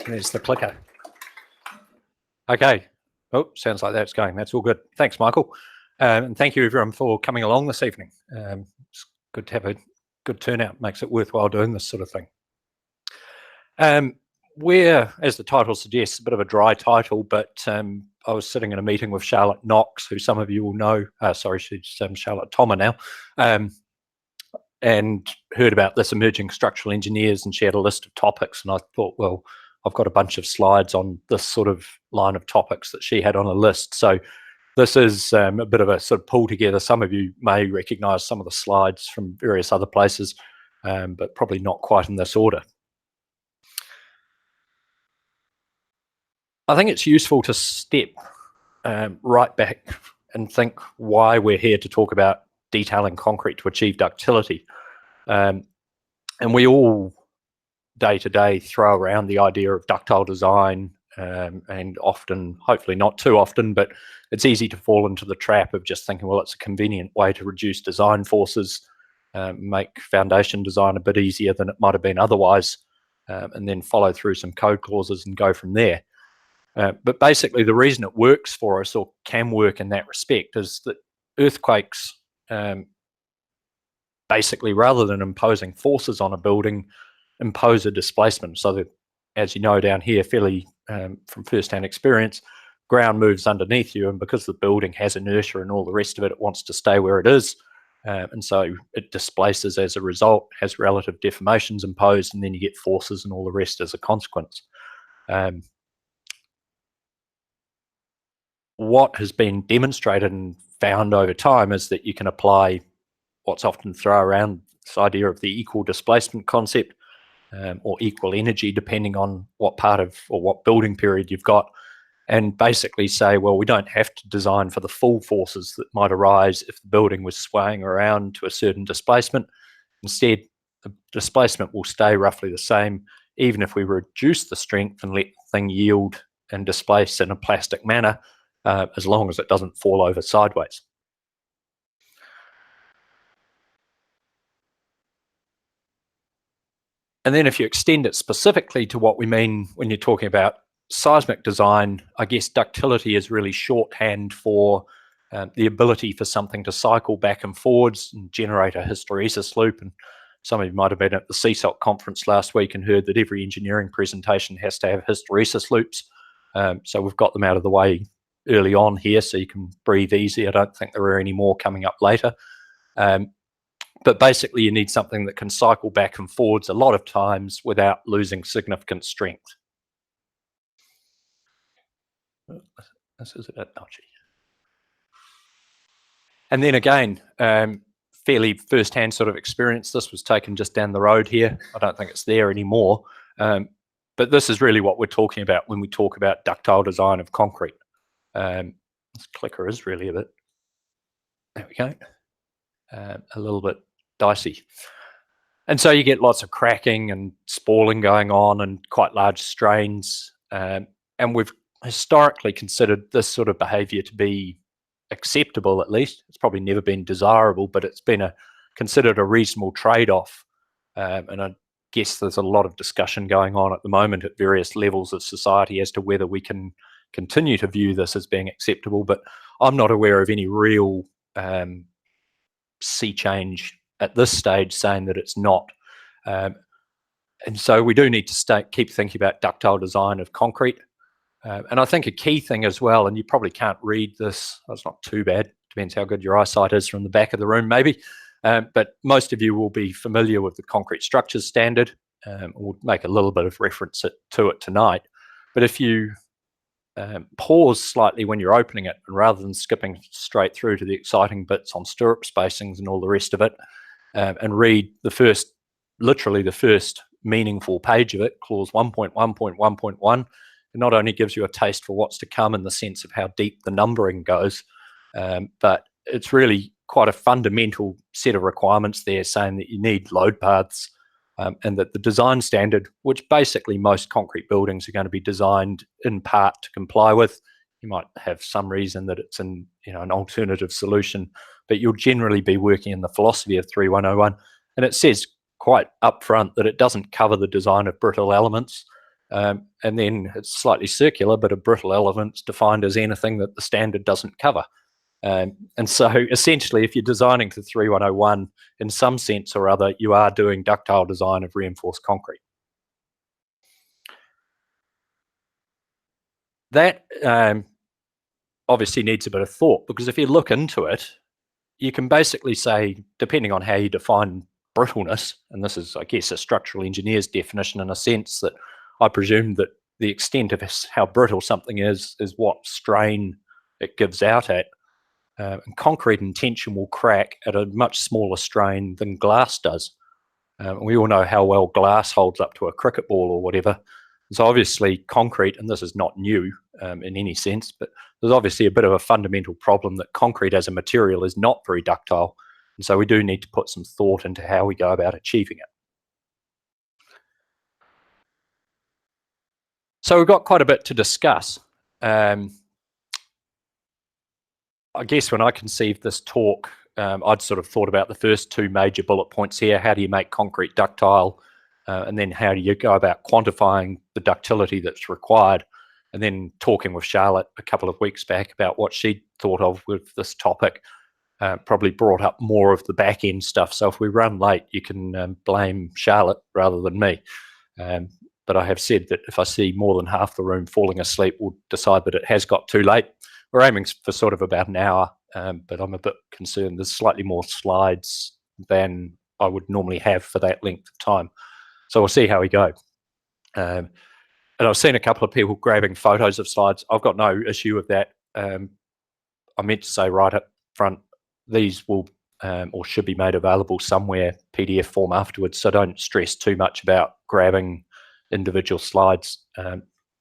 There's the clicker. Okay. Oh, sounds like that's going. That's all good. Thanks, Michael. And thank you, everyone, for coming along this evening. It's good to have a good turnout. Makes it worthwhile doing this sort of thing. We're, as the title suggests, a bit of a dry title, but I was sitting in a meeting with Charlotte Knox, who some of you will know. Sorry, she's Charlotte Thomas now. And heard about this emerging structural engineers, and she had a list of topics, and I thought, well, I've got a bunch of slides on this sort of line of topics that she had on a list. So this is a bit of a sort of pull together. Some of you may recognise some of the slides from various other places, but probably not quite in this order. I think it's useful to step right back and think why we're here to talk about detailing concrete to achieve ductility. And we all day to day throw around the idea of ductile design, and often, hopefully not too often, but it's easy to fall into the trap of just thinking, well, it's a convenient way to reduce design forces, make foundation design a bit easier than it might have been otherwise, and then follow through some code clauses and go from there. But basically the reason it works for us, or can work in that respect, is that earthquakes, basically, rather than imposing forces on a building, impose a displacement. So that, as you know down here, fairly from first-hand experience, ground moves underneath you, and because the building has inertia and all the rest of it, it wants to stay where it is, and so it displaces as a result, has relative deformations imposed, and then you get forces and all the rest as a consequence. What has been demonstrated and found over time is that you can apply what's often thrown around, this idea of the equal displacement concept, or equal energy, depending on what part of or what building period you've got, and basically say, well, we don't have to design for the full forces that might arise if the building was swaying around to a certain displacement. Instead, the displacement will stay roughly the same, even if we reduce the strength and let the thing yield and displace in a plastic manner, as long as it doesn't fall over sideways. And then if you extend it specifically to what we mean when you're talking about seismic design, I guess ductility is really shorthand for the ability for something to cycle back and forwards and generate a hysteresis loop. And some of you might have been at the CSOC conference last week and heard that every engineering presentation has to have hysteresis loops. So we've got them out of the way early on here so you can breathe easy. I don't think there are any more coming up later. But basically you need something that can cycle back and forwards a lot of times without losing significant strength. This is a bit dodgy. And then again, fairly first-hand sort of experience. This was taken just down the road here. I don't think it's there anymore. But this is really what we're talking about when we talk about ductile design of concrete. This clicker is really a bit, there we go, a little bit dicey. And so you get lots of cracking and spalling going on and quite large strains. And we've historically considered this sort of behaviour to be acceptable, at least. It's probably never been desirable, but it's been considered a reasonable trade-off And I guess there's a lot of discussion going on at the moment at various levels of society as to whether we can continue to view this as being acceptable, but I'm not aware of any real sea change at this stage saying that it's not. And so we do need to keep thinking about ductile design of concrete. And I think a key thing as well, and you probably can't read this, it's not too bad, depends how good your eyesight is from the back of the room maybe, but most of you will be familiar with the concrete structures standard. We'll make a little bit of reference to it tonight. But if you pause slightly when you're opening it, and rather than skipping straight through to the exciting bits on stirrup spacings and all the rest of it, and read literally the first meaningful page of it, clause 1.1.1.1, it not only gives you a taste for what's to come in the sense of how deep the numbering goes, but it's really quite a fundamental set of requirements there saying that you need load paths, and that the design standard, which basically most concrete buildings are going to be designed in part to comply with. You might have some reason that it's an alternative solution, but you'll generally be working in the philosophy of 3101. And it says quite upfront that it doesn't cover the design of brittle elements. And then it's slightly circular, but a brittle element's defined as anything that the standard doesn't cover. And so essentially, if you're designing to 3101, in some sense or other, you are doing ductile design of reinforced concrete. That obviously needs a bit of thought, because if you look into it, you can basically say, depending on how you define brittleness, and this is, I guess, a structural engineer's definition in a sense that I presume that the extent of how brittle something is what strain it gives out at. And concrete in tension will crack at a much smaller strain than glass does. We all know how well glass holds up to a cricket ball or whatever. So obviously concrete, and this is not new in any sense, but there's obviously a bit of a fundamental problem that concrete as a material is not very ductile. And so we do need to put some thought into how we go about achieving it. So we've got quite a bit to discuss. I guess when I conceived this talk, I'd sort of thought about the first two major bullet points here. How do you make concrete ductile? And then how do you go about quantifying the ductility that's required? And then talking with Charlotte a couple of weeks back about what she thought of with this topic, probably brought up more of the back end stuff. So if we run late, you can blame Charlotte rather than me. But I have said that if I see more than half the room falling asleep, we'll decide that it has got too late. We're aiming for sort of about an hour, but I'm a bit concerned there's slightly more slides than I would normally have for that length of time. So we'll see how we go. And I've seen a couple of people grabbing photos of slides. I've got no issue with that. I meant to say right up front, these will or should be made available somewhere PDF form afterwards, so don't stress too much about grabbing individual slides,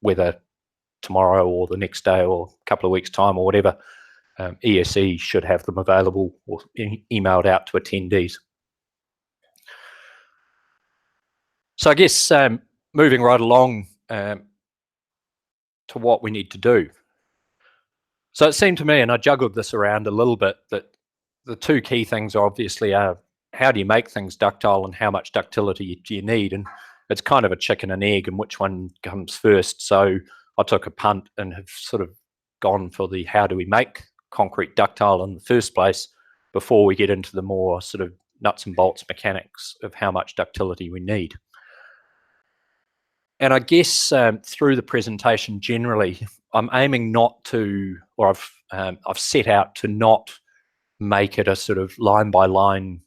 whether tomorrow or the next day or a couple of weeks' time or whatever. ESE should have them available or emailed out to attendees. So I guess moving right along to what we need to do. So it seemed to me, and I juggled this around a little bit, that the two key things obviously are how do you make things ductile and how much ductility do you need? And it's kind of a chicken and egg and which one comes first. So I took a punt and have sort of gone for the how do we make concrete ductile in the first place before we get into the more sort of nuts and bolts mechanics of how much ductility we need. And I guess through the presentation generally, I'm aiming not to, or I've set out to not make it a sort of line by line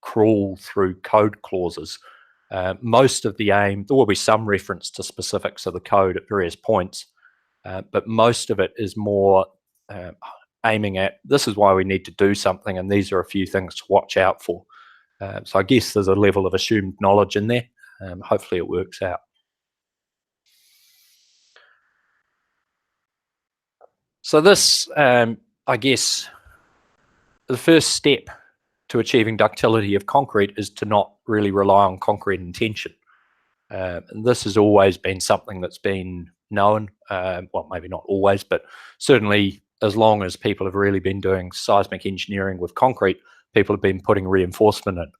crawl through code clauses. Most of the aim, there will be some reference to specifics of the code at various points, but most of it is more aiming at this is why we need to do something, and these are a few things to watch out for. So I guess there's a level of assumed knowledge in there. Hopefully it works out. So this, I guess, the first step to achieving ductility of concrete is to not really rely on concrete in tension. And this has always been something that's been known, well, maybe not always, but certainly as long as people have really been doing seismic engineering with concrete, people have been putting reinforcement in.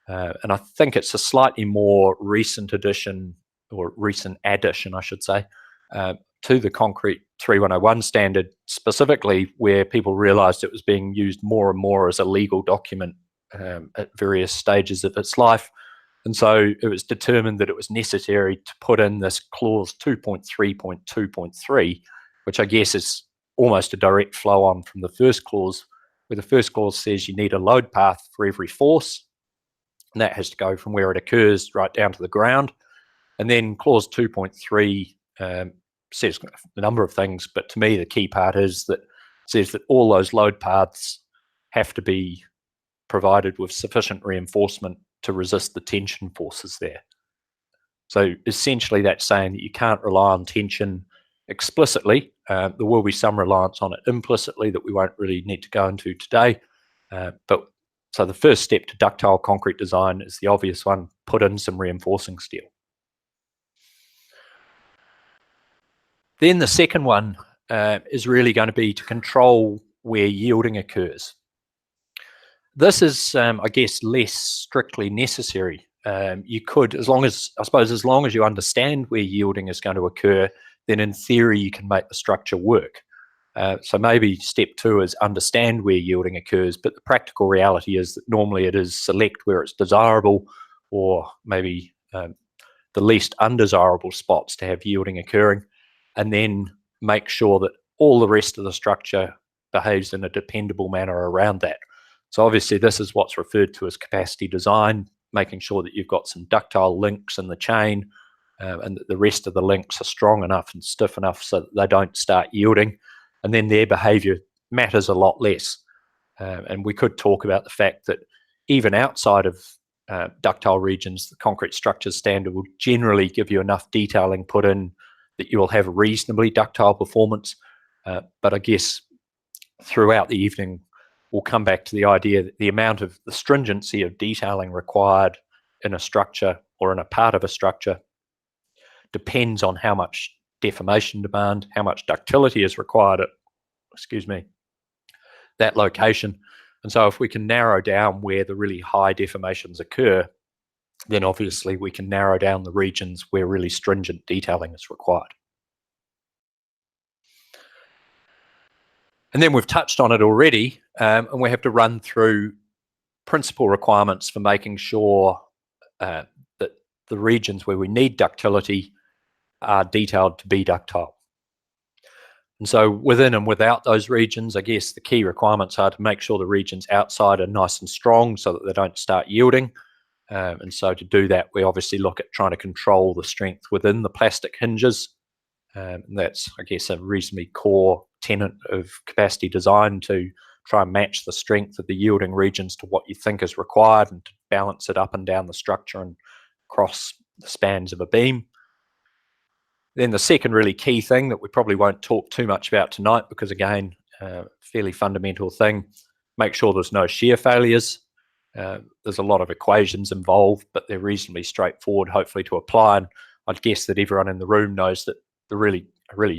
And I think it's a slightly more recent addition, or recent addition, I should say, to the Concrete 3101 standard, specifically where people realised it was being used more and more as a legal document at various stages of its life. And so it was determined that it was necessary to put in this clause 2.3.2.3, which I guess is almost a direct flow on from the first clause, where the first clause says you need a load path for every force, and that has to go from where it occurs right down to the ground. And then clause 2.3 says a number of things, but to me the key part is that it says that all those load paths have to be provided with sufficient reinforcement to resist the tension forces there. So essentially that's saying that you can't rely on tension explicitly. There will be some reliance on it implicitly that we won't really need to go into today. So the first step to ductile concrete design is the obvious one: put in some reinforcing steel. Then the second one is really going to be to control where yielding occurs. This is, I guess, less strictly necessary. You could, as long as you understand where yielding is going to occur, then in theory you can make the structure work. So maybe step 2 is understand where yielding occurs, but the practical reality is that normally it is select where it's desirable, or maybe the least undesirable spots to have yielding occurring, and then make sure that all the rest of the structure behaves in a dependable manner around that. So obviously this is what's referred to as capacity design, making sure that you've got some ductile links in the chain, and that the rest of the links are strong enough and stiff enough so that they don't start yielding, and then their behaviour matters a lot less. And we could talk about the fact that even outside of ductile regions, the concrete structures standard will generally give you enough detailing put in that you will have reasonably ductile performance. But I guess throughout the evening, we'll come back to the idea that the amount of the stringency of detailing required in a structure or in a part of a structure depends on how much deformation demand, how much ductility is required at, that location. And so if we can narrow down where the really high deformations occur, then obviously we can narrow down the regions where really stringent detailing is required. And then we've touched on it already, and we have to run through principal requirements for making sure that the regions where we need ductility are detailed to be ductile. And so within and without those regions, I guess the key requirements are to make sure the regions outside are nice and strong so that they don't start yielding. And so to do that, we obviously look at trying to control the strength within the plastic hinges. And that's, I guess, a reasonably core tenet of capacity design, to try and match the strength of the yielding regions to what you think is required, and to balance it up and down the structure and across the spans of a beam. Then the second really key thing that we probably won't talk too much about tonight, because again, fairly fundamental thing, make sure there's no shear failures. There's a lot of equations involved, but they're reasonably straightforward, hopefully, to apply. And I'd guess that everyone in the room knows that a really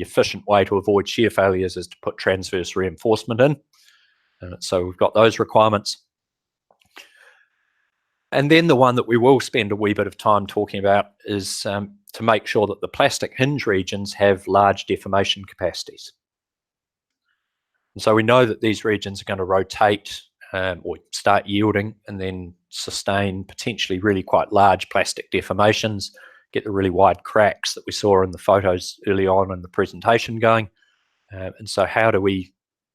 efficient way to avoid shear failures is to put transverse reinforcement in. And so we've got those requirements. And then the one that we will spend a wee bit of time talking about is to make sure that the plastic hinge regions have large deformation capacities. And so we know that these regions are going to rotate or start yielding and then sustain potentially really quite large plastic deformations, get the really wide cracks that we saw in the photos early on in the presentation going. And so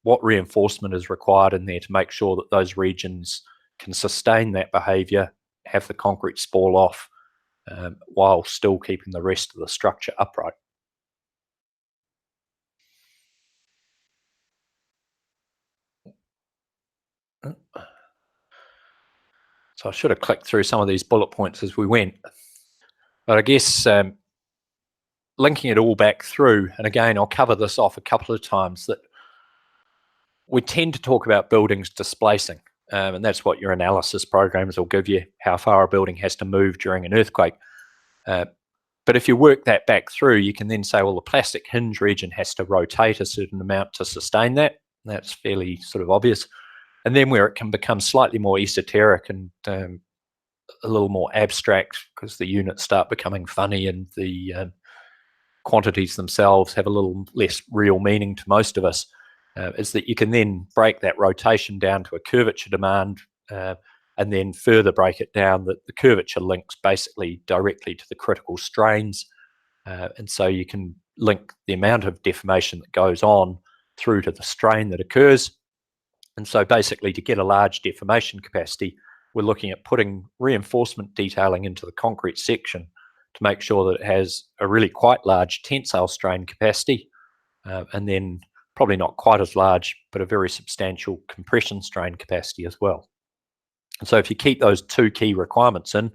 what reinforcement is required in there to make sure that those regions can sustain that behaviour, have the concrete spall off, while still keeping the rest of the structure upright. So I should have clicked through some of these bullet points as we went. But I guess linking it all back through, and again, I'll cover this off a couple of times, that we tend to talk about buildings displacing, and that's what your analysis programs will give you, how far a building has to move during an earthquake. But if you work that back through, you can then say, well, the plastic hinge region has to rotate a certain amount to sustain that. That's fairly sort of obvious. And then where it can become slightly more esoteric and a little more abstract because the units start becoming funny and the quantities themselves have a little less real meaning to most of us, is that you can then break that rotation down to a curvature demand, and then further break it down that the curvature links basically directly to the critical strains. And so you can link the amount of deformation that goes on through to the strain that occurs. And so basically to get a large deformation capacity, we're looking at putting reinforcement detailing into the concrete section to make sure that it has a really quite large tensile strain capacity, and then probably not quite as large, but a very substantial compression strain capacity as well. And so if you keep those two key requirements in,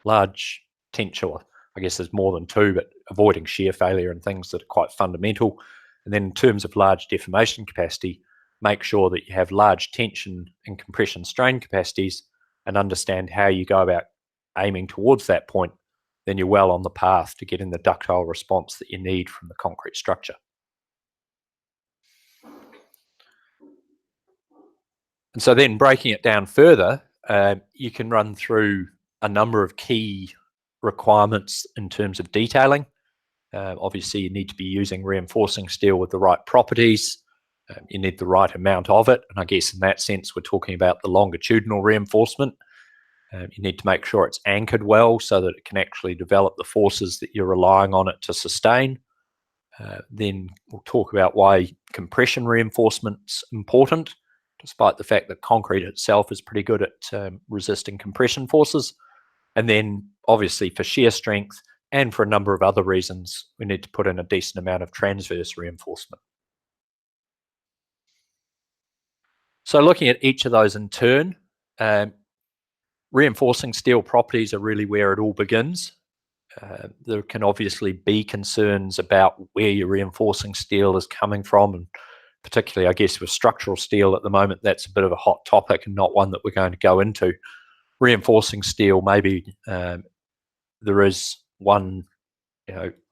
large tensile, I guess there's more than two, but avoiding shear failure and things that are quite fundamental. And then in terms of large deformation capacity, make sure that you have large tension and compression strain capacities and understand how you go about aiming towards that point, then you're well on the path to getting the ductile response that you need from the concrete structure. And so then breaking it down further, you can run through a number of key requirements in terms of detailing. Obviously, you need to be using reinforcing steel with the right properties. You need the right amount of it. And I guess in that sense, we're talking about the longitudinal reinforcement. You need to make sure it's anchored well so that it can actually develop the forces that you're relying on it to sustain. Then we'll talk about why compression reinforcement's important, despite the fact that concrete itself is pretty good at resisting compression forces. And then obviously for shear strength and for a number of other reasons, we need to put in a decent amount of transverse reinforcement. So looking at each of those in turn, reinforcing steel properties are really where it all begins. There can obviously be concerns about where your reinforcing steel is coming from, and particularly, I guess, with structural steel at the moment, that's a bit of a hot topic and not one that we're going to go into. Reinforcing steel, maybe there is one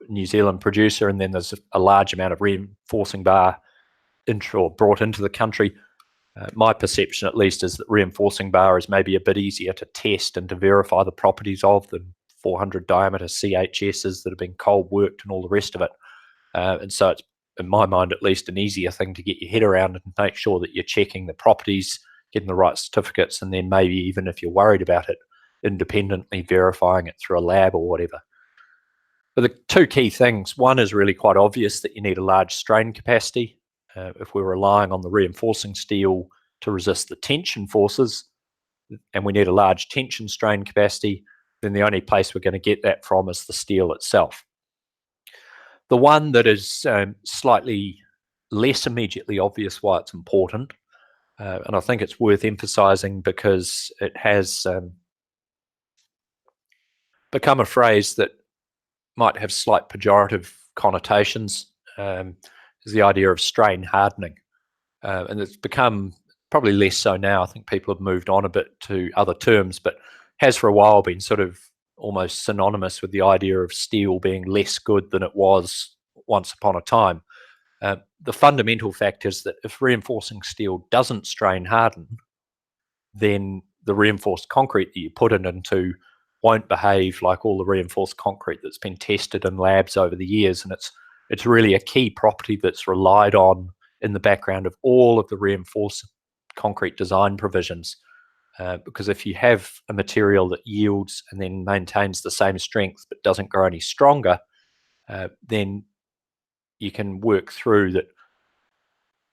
New Zealand producer, and then there's a large amount of reinforcing bar brought into the country. My perception, at least, is that reinforcing bar is maybe a bit easier to test and to verify the properties of than 400 diameter CHSs that have been cold worked and all the rest of it. And so it's, in my mind at least, an easier thing to get your head around and make sure that you're checking the properties, getting the right certificates, and then maybe even if you're worried about it, independently verifying it through a lab or whatever. But the two key things, one is really quite obvious that you need a large strain capacity. If we're relying on the reinforcing steel to resist the tension forces, and we need a large tension strain capacity, then the only place we're going to get that from is the steel itself. The one that is slightly less immediately obvious why it's important, and I think it's worth emphasizing because it has become a phrase that might have slight pejorative connotations, is the idea of strain hardening. And it's become probably less so now. I think people have moved on a bit to other terms, but has for a while been sort of almost synonymous with the idea of steel being less good than it was once upon a time. The fundamental fact is that if reinforcing steel doesn't strain harden, then the reinforced concrete that you put it into won't behave like all the reinforced concrete that's been tested in labs over the years. And it's really a key property that's relied on in the background of all of the reinforced concrete design provisions. Because if you have a material that yields and then maintains the same strength but doesn't grow any stronger, then you can work through that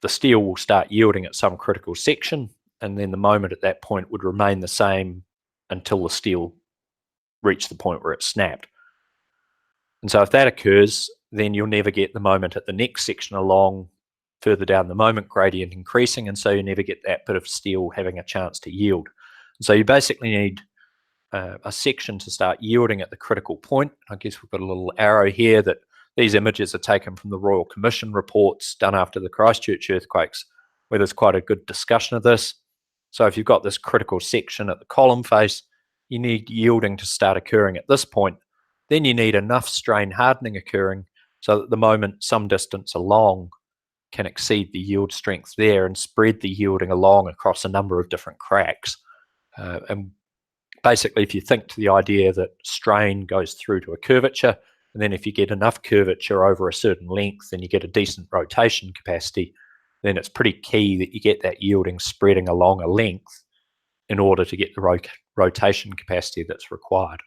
the steel will start yielding at some critical section, and then the moment at that point would remain the same until the steel reached the point where it snapped. And so if that occurs, then you'll never get the moment at the next section along further down the moment gradient increasing, and so you never get that bit of steel having a chance to yield. And so you basically need a section to start yielding at the critical point. I guess we've got a little arrow here that these images are taken from the Royal Commission reports done after the Christchurch earthquakes, where there's quite a good discussion of this. So if you've got this critical section at the column face, you need yielding to start occurring at this point. Then you need enough strain hardening occurring so that the moment some distance along can exceed the yield strength there and spread the yielding along across a number of different cracks. And basically, if you think to the idea that strain goes through to a curvature, and then if you get enough curvature over a certain length and you get a decent rotation capacity, then it's pretty key that you get that yielding spreading along a length in order to get the rotation capacity that's required.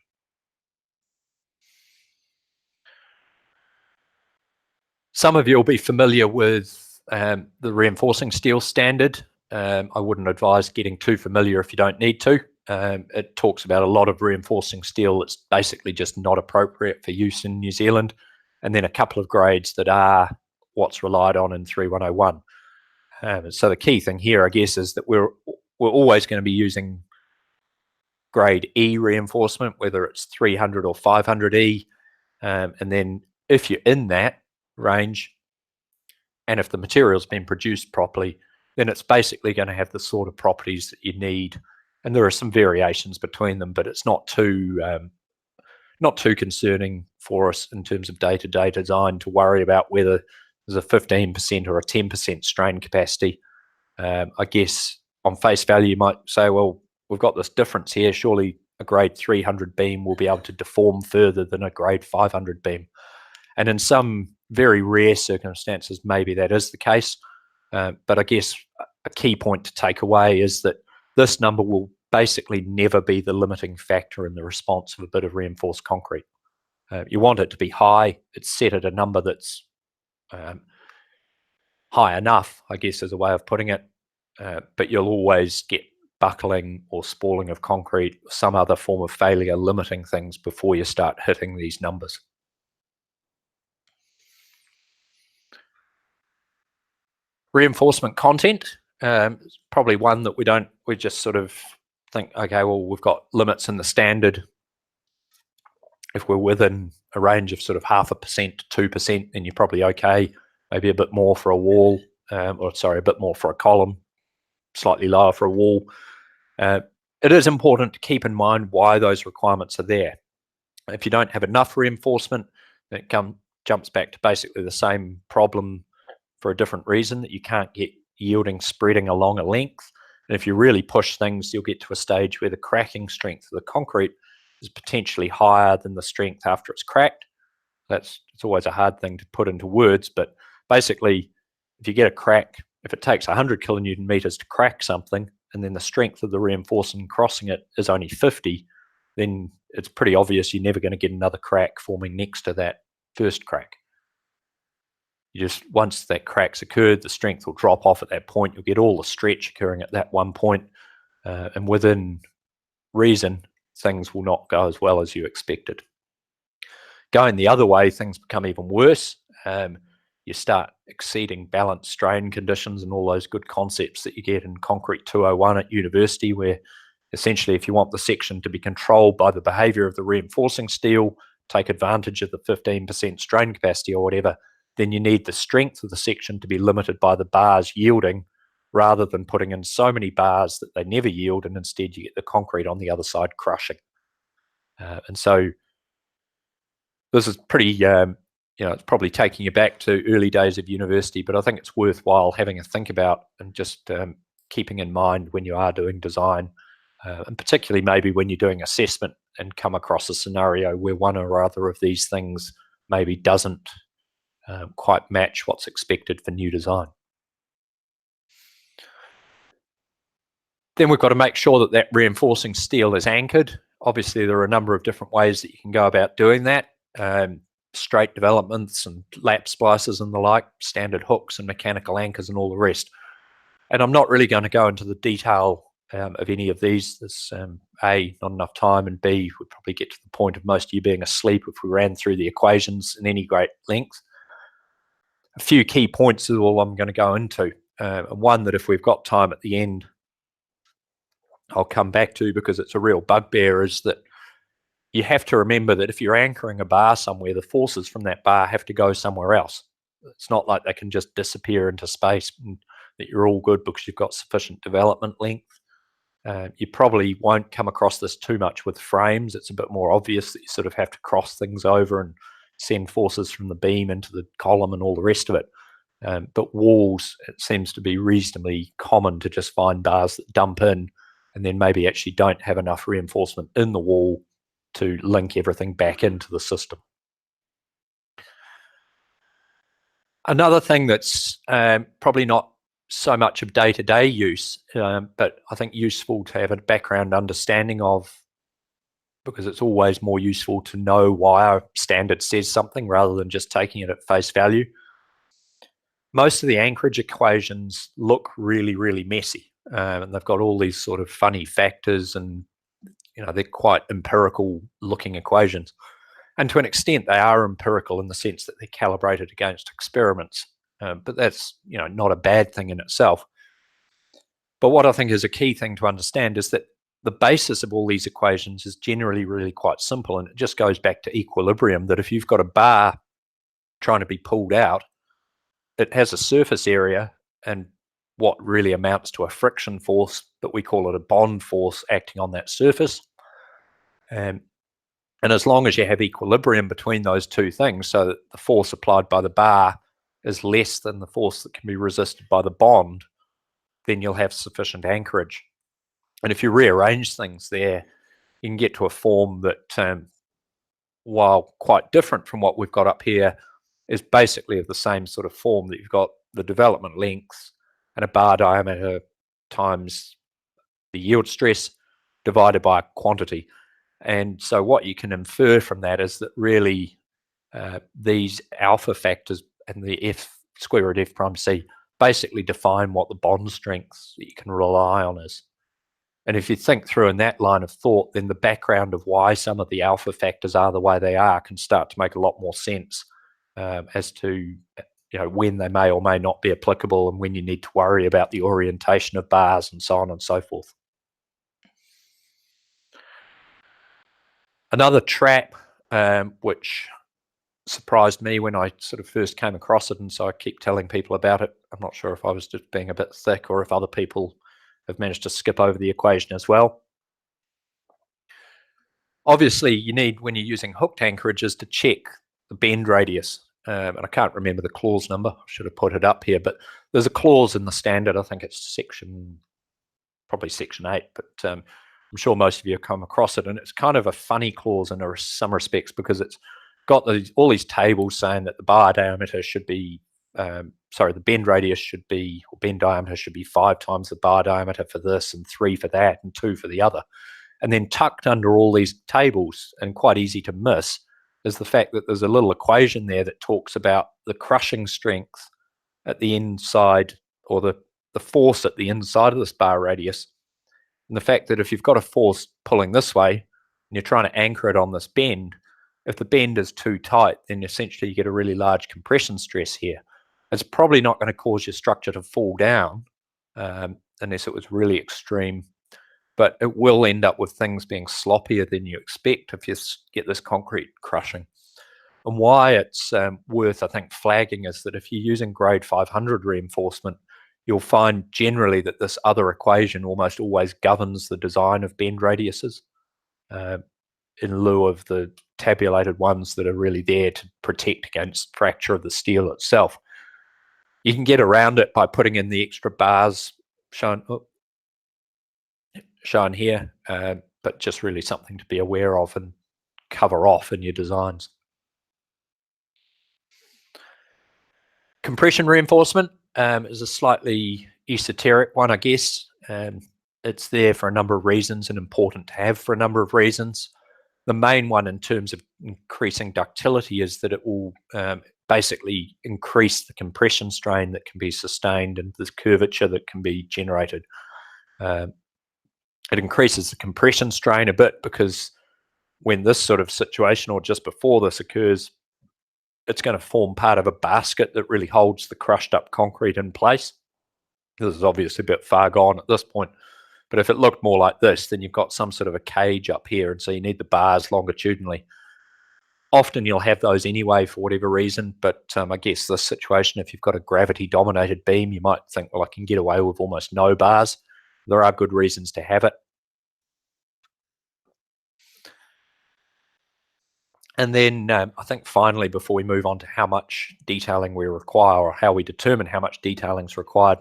Some of you will be familiar with the reinforcing steel standard. I wouldn't advise getting too familiar if you don't need to. It talks about a lot of reinforcing steel that's basically just not appropriate for use in New Zealand, and then a couple of grades that are what's relied on in 3101. So the key thing here, I guess, is that we're always going to be using grade E reinforcement, whether it's 300 or 500E, and then if you're in that range, and if the material's been produced properly, then it's basically going to have the sort of properties that you need. And there are some variations between them, but it's not too concerning for us in terms of day-to-day design to worry about whether there's a 15% or a 10% strain capacity. I guess on face value, you might say, well, we've got this difference here. Surely a grade 300 beam will be able to deform further than a grade 500 beam. And in some very rare circumstances, maybe that is the case. But I guess a key point to take away is that this number will basically never be the limiting factor in the response of a bit of reinforced concrete. You want it to be high. It's set at a number that's high enough, I guess is a way of putting it. But you'll always get buckling or spalling of concrete, some other form of failure limiting things before you start hitting these numbers. Reinforcement content is probably one that we just sort of think, okay, well, we've got limits in the standard. If we're within a range of sort of 0.5% to 2%, then you're probably okay. Maybe a bit more for a wall, a bit more for a column, slightly lower for a wall. It is important to keep in mind why those requirements are there. If you don't have enough reinforcement, then it jumps back to basically the same problem for a different reason, that you can't get yielding spreading along a length. And if you really push things, you'll get to a stage where the cracking strength of the concrete is potentially higher than the strength after it's cracked. It's always a hard thing to put into words, but basically, if you get a crack, if it takes 100 kilonewton meters to crack something, and then the strength of the reinforcement crossing it is only 50, then it's pretty obvious you're never going to get another crack forming next to that first crack. Once that crack's occurred, the strength will drop off at that point. You'll get all the stretch occurring at that one point, and within reason, things will not go as well as you expected. Going the other way, things become even worse. You start exceeding balanced strain conditions and all those good concepts that you get in Concrete 201 at university, where essentially if you want the section to be controlled by the behaviour of the reinforcing steel, take advantage of the 15% strain capacity or whatever, then you need the strength of the section to be limited by the bars yielding, rather than putting in so many bars that they never yield, and instead you get the concrete on the other side crushing. And so this is pretty, it's probably taking you back to early days of university, but I think it's worthwhile having a think about and just keeping in mind when you are doing design, and particularly maybe when you're doing assessment and come across a scenario where one or other of these things maybe doesn't quite match what's expected for new design. Then we've got to make sure that that reinforcing steel is anchored. Obviously, there are a number of different ways that you can go about doing that. Straight developments and lap splices and the like, standard hooks and mechanical anchors and all the rest. And I'm not really going to go into the detail of any of these. There's A, not enough time, and B, would probably get to the point of most of you being asleep if we ran through the equations in any great length. A few key points is all I'm going to go into. One that if we've got time at the end, I'll come back to because it's a real bugbear, is that you have to remember that if you're anchoring a bar somewhere, the forces from that bar have to go somewhere else. It's not like they can just disappear into space and that you're all good because you've got sufficient development length. You probably won't come across this too much with frames. It's a bit more obvious that you sort of have to cross things over and send forces from the beam into the column and all the rest of it. But walls, it seems to be reasonably common to just find bars that dump in and then maybe actually don't have enough reinforcement in the wall to link everything back into the system. Another thing that's probably not so much of day-to-day use, but I think useful to have a background understanding of, because it's always more useful to know why our standard says something rather than just taking it at face value. Most of the anchorage equations look really, really messy, and they've got all these sort of funny factors, and they're quite empirical looking equations. And to an extent, they are empirical in the sense that they're calibrated against experiments. But that's not a bad thing in itself. But what I think is a key thing to understand is that the basis of all these equations is generally really quite simple, and it just goes back to equilibrium, that if you've got a bar trying to be pulled out, it has a surface area and what really amounts to a friction force, but we call it a bond force acting on that surface. And as long as you have equilibrium between those two things, so that the force applied by the bar is less than the force that can be resisted by the bond, then you'll have sufficient anchorage. And if you rearrange things there, you can get to a form that, while quite different from what we've got up here, is basically of the same sort of form, that you've got the development length and a bar diameter times the yield stress divided by a quantity. And so what you can infer from that is that really these alpha factors and the f square root f prime c basically define what the bond strengths that you can rely on is. And if you think through in that line of thought, then the background of why some of the alpha factors are the way they are can start to make a lot more sense as to when they may or may not be applicable, and when you need to worry about the orientation of bars and so on and so forth. Another trap which surprised me when I sort of first came across it, and so I keep telling people about it. I'm not sure if I was just being a bit thick or if other people have managed to skip over the equation as well. Obviously, you need, when you're using hooked anchorages, to check the bend radius. And I can't remember the clause number. I should have put it up here, but there's a clause in the standard. I think it's probably section 8, but I'm sure most of you have come across it. And it's kind of a funny clause in some respects, because it's got all these tables saying that the bar diameter should be, the bend radius should be, or bend diameter should be 5 times the bar diameter for this, and 3 for that, and 2 for the other. And then tucked under all these tables, and quite easy to miss, is the fact that there's a little equation there that talks about the crushing strength at the inside, or the force at the inside of this bar radius. And the fact that if you've got a force pulling this way, and you're trying to anchor it on this bend, if the bend is too tight, then essentially you get a really large compression stress here. It's probably not going to cause your structure to fall down unless it was really extreme, but it will end up with things being sloppier than you expect if you get this concrete crushing. And why it's worth, I think, flagging is that if you're using grade 500 reinforcement, you'll find generally that this other equation almost always governs the design of bend radiuses in lieu of the tabulated ones that are really there to protect against fracture of the steel itself. You can get around it by putting in the extra bars shown here, but just really something to be aware of and cover off in your designs. Compression reinforcement is a slightly esoteric one, I guess. It's there for a number of reasons, and important to have for a number of reasons. The main one in terms of increasing ductility is that it will basically increase the compression strain that can be sustained and this curvature that can be generated. It increases the compression strain a bit because when this sort of situation, or just before this occurs, it's going to form part of a basket that really holds the crushed up concrete in place. This is obviously a bit far gone at this point, but if it looked more like this, then you've got some sort of a cage up here, and so you need the bars longitudinally. Often you'll have those anyway for whatever reason, but I guess this situation, if you've got a gravity-dominated beam, you might think, well, I can get away with almost no bars. There are good reasons to have it. And then I think finally, before we move on to how much detailing we require, or how we determine how much detailing is required,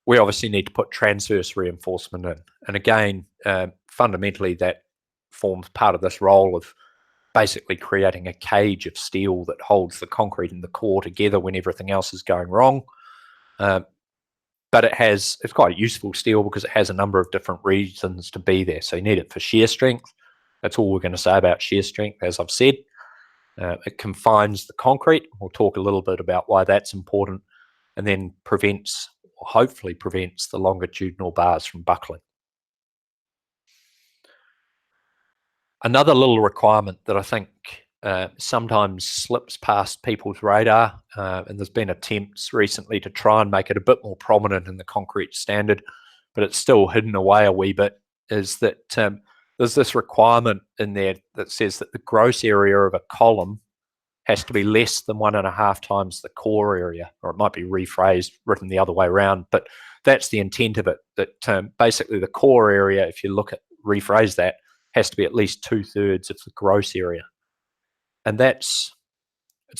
we obviously need to put transverse reinforcement in. And again, fundamentally, that forms part of this role of basically creating a cage of steel that holds the concrete and the core together when everything else is going wrong. But it's quite a useful steel because it has a number of different reasons to be there. So you need it for shear strength. That's all we're going to say about shear strength, as I've said. It confines the concrete. We'll talk a little bit about why that's important, and then prevents, or hopefully prevents, the longitudinal bars from buckling. Another little requirement that I think sometimes slips past people's radar, and there's been attempts recently to try and make it a bit more prominent in the concrete standard, but it's still hidden away a wee bit, is that there's this requirement in there that says that the gross area of a column has to be less than 1.5 times the core area, or it might be rephrased, written the other way around, but that's the intent of it, that basically the core area, if you rephrase that, has to be at least 2/3 of the gross area. And it's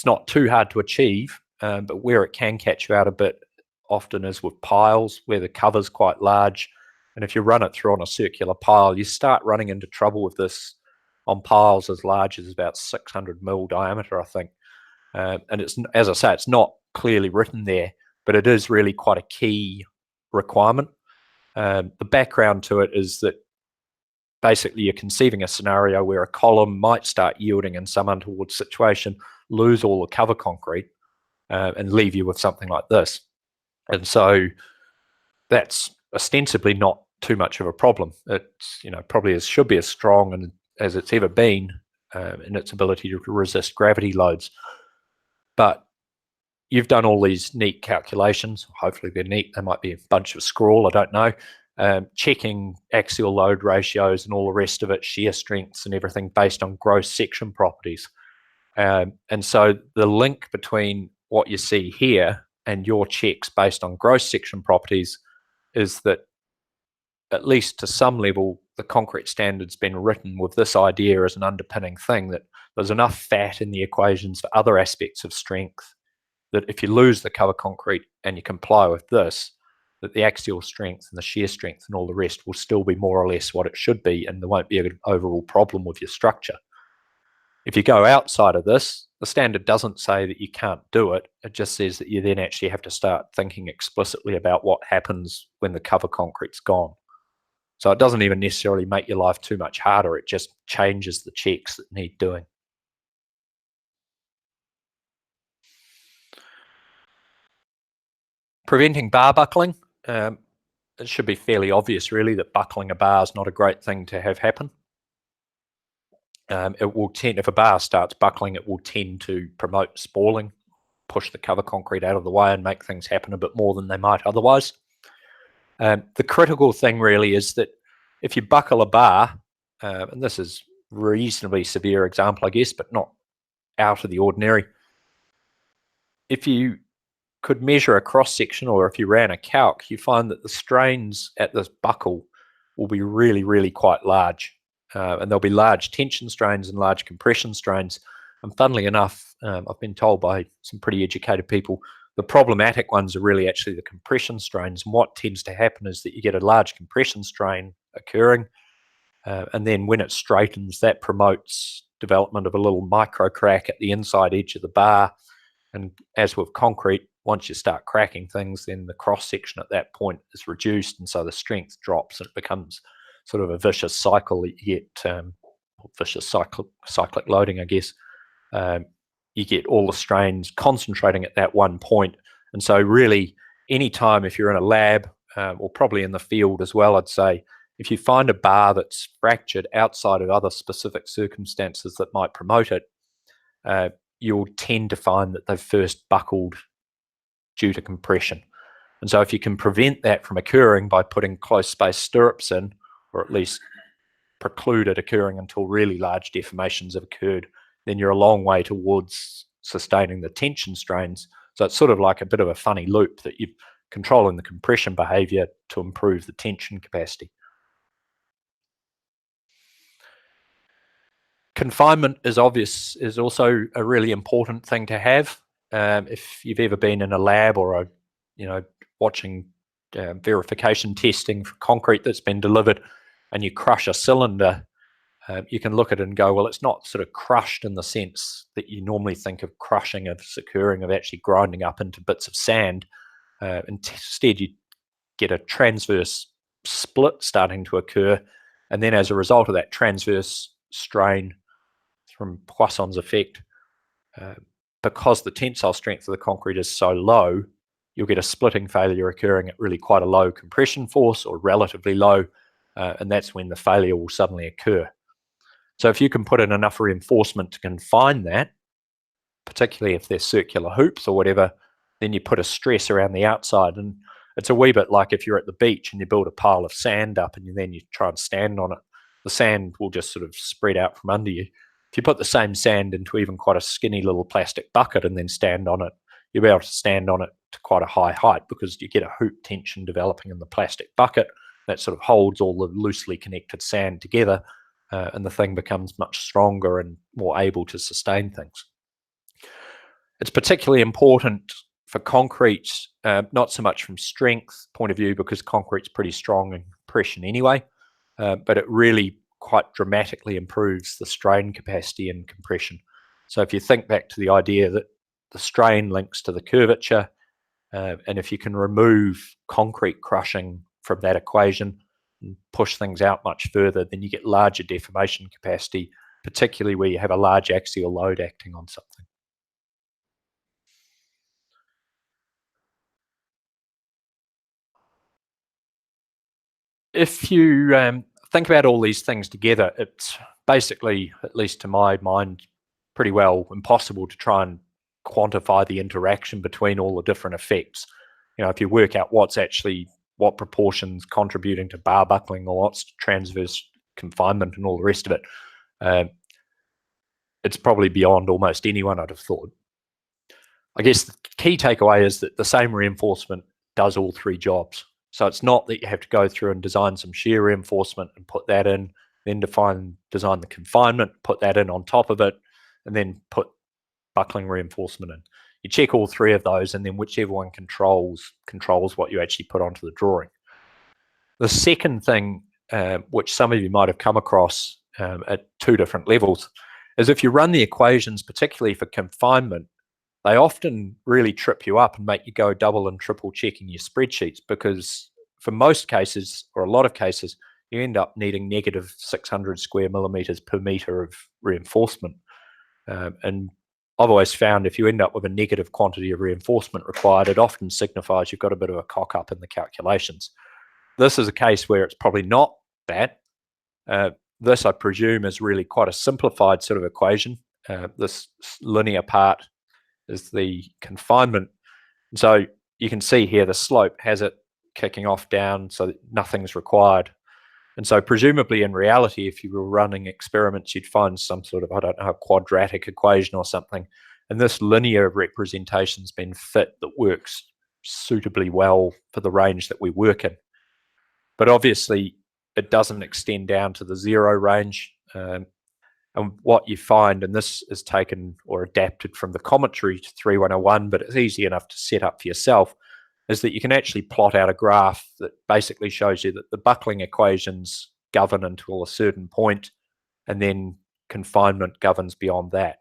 not too hard to achieve, but where it can catch you out a bit often is with piles where the cover's quite large. And if you run it through on a circular pile, you start running into trouble with this on piles as large as about 600 mil diameter, I think. And it's, as I say, it's not clearly written there, but it is really quite a key requirement. The background to it is that basically you're conceiving a scenario where a column might start yielding in some untoward situation, lose all the cover concrete, and leave you with something like this. And so that's ostensibly not too much of a problem. It's, probably should be as strong and as it's ever been in its ability to resist gravity loads. But you've done all these neat calculations. Hopefully they're neat. They might be a bunch of scrawl, I don't know. Checking axial load ratios and all the rest of it, shear strengths and everything based on gross section properties. And so the link between what you see here and your checks based on gross section properties is that, at least to some level, the concrete standard's been written with this idea as an underpinning thing, that there's enough fat in the equations for other aspects of strength that if you lose the cover concrete and you comply with this, that the axial strength and the shear strength and all the rest will still be more or less what it should be, and there won't be an overall problem with your structure. If you go outside of this, the standard doesn't say that you can't do it. It just says that you then actually have to start thinking explicitly about what happens when the cover concrete's gone. So it doesn't even necessarily make your life too much harder. It just changes the checks that need doing. Preventing bar buckling. It should be fairly obvious, really, that buckling a bar is not a great thing to have happen. It will tend, if a bar starts buckling, it will tend to promote spalling, push the cover concrete out of the way and make things happen a bit more than they might otherwise. The critical thing really is that if you buckle a bar, and this is reasonably severe example, I guess, but not out of the ordinary. If you could measure a cross section, or if you ran a calc, you find that the strains at this buckle will be really, really quite large. And there'll be large tension strains and large compression strains. And funnily enough, I've been told by some pretty educated people, the problematic ones are really actually the compression strains. And what tends to happen is that you get a large compression strain occurring, and then when it straightens, that promotes development of a little micro crack at the inside edge of the bar. And as with concrete, once you start cracking things, then the cross section at that point is reduced, and so the strength drops, and it becomes sort of a vicious cycle that you get, vicious cyclic loading, I guess. You get all the strains concentrating at that one point. And so really, any time if you're in a lab, or probably in the field as well, I'd say, if you find a bar that's fractured outside of other specific circumstances that might promote it, you'll tend to find that they've first buckled due to compression. And so if you can prevent that from occurring by putting close space stirrups in, or at least preclude it occurring until really large deformations have occurred, then you're a long way towards sustaining the tension strains. So it's sort of like a bit of a funny loop that you're controlling the compression behavior to improve the tension capacity. Confinement is also a really important thing to have. If you've ever been in a lab or watching verification testing for concrete that's been delivered, and you crush a cylinder, you can look at it and go, well, it's not sort of crushed in the sense that you normally think of crushing as occurring, of actually grinding up into bits of sand. Instead, you get a transverse split starting to occur, and then as a result of that transverse strain from Poisson's effect, because the tensile strength of the concrete is so low, you'll get a splitting failure occurring at really quite a low compression force, or relatively low, and that's when the failure will suddenly occur. So if you can put in enough reinforcement to confine that, particularly if they're circular hoops or whatever, then you put a stress around the outside. And it's a wee bit like if you're at the beach and you build a pile of sand up and then you try and stand on it, the sand will just sort of spread out from under you. If you put the same sand into even quite a skinny little plastic bucket and then stand on it, you'll be able to stand on it to quite a high height, because you get a hoop tension developing in the plastic bucket that sort of holds all the loosely connected sand together, and the thing becomes much stronger and more able to sustain things. It's particularly important for concrete, not so much from strength point of view, because concrete's pretty strong in compression anyway, but it really quite dramatically improves the strain capacity in compression. So if you think back to the idea that the strain links to the curvature, and if you can remove concrete crushing from that equation and push things out much further, then you get larger deformation capacity, particularly where you have a large axial load acting on something. If you think about all these things together, it's basically, at least to my mind, pretty well impossible to try and quantify the interaction between all the different effects. You know, if you work out what proportions contributing to bar buckling or what's transverse confinement and all the rest of it, it's probably beyond almost anyone I'd have thought. I guess the key takeaway is that the same reinforcement does all three jobs. So it's not that you have to go through and design some shear reinforcement and put that in, then design the confinement, put that in on top of it, and then put buckling reinforcement in. You check all three of those, and then whichever one controls what you actually put onto the drawing. The second thing, which some of you might have come across at two different levels, is if you run the equations, particularly for confinement, they often really trip you up and make you go double and triple checking your spreadsheets, because for most cases, or a lot of cases, you end up needing negative 600 square millimeters per meter of reinforcement. And I've always found if you end up with a negative quantity of reinforcement required, it often signifies you've got a bit of a cock up in the calculations. This is a case where it's probably not that. This, I presume, is really quite a simplified sort of equation. This linear part is the confinement. So you can see here the slope has it kicking off down so that nothing's required. And so presumably in reality, if you were running experiments, you'd find some sort of, I don't know, a quadratic equation or something. And this linear representation's been fit that works suitably well for the range that we work in. But obviously it doesn't extend down to the zero range. And what you find, and this is taken or adapted from the commentary to 3101, but it's easy enough to set up for yourself, is that you can actually plot out a graph that basically shows you that the buckling equations govern until a certain point, and then confinement governs beyond that.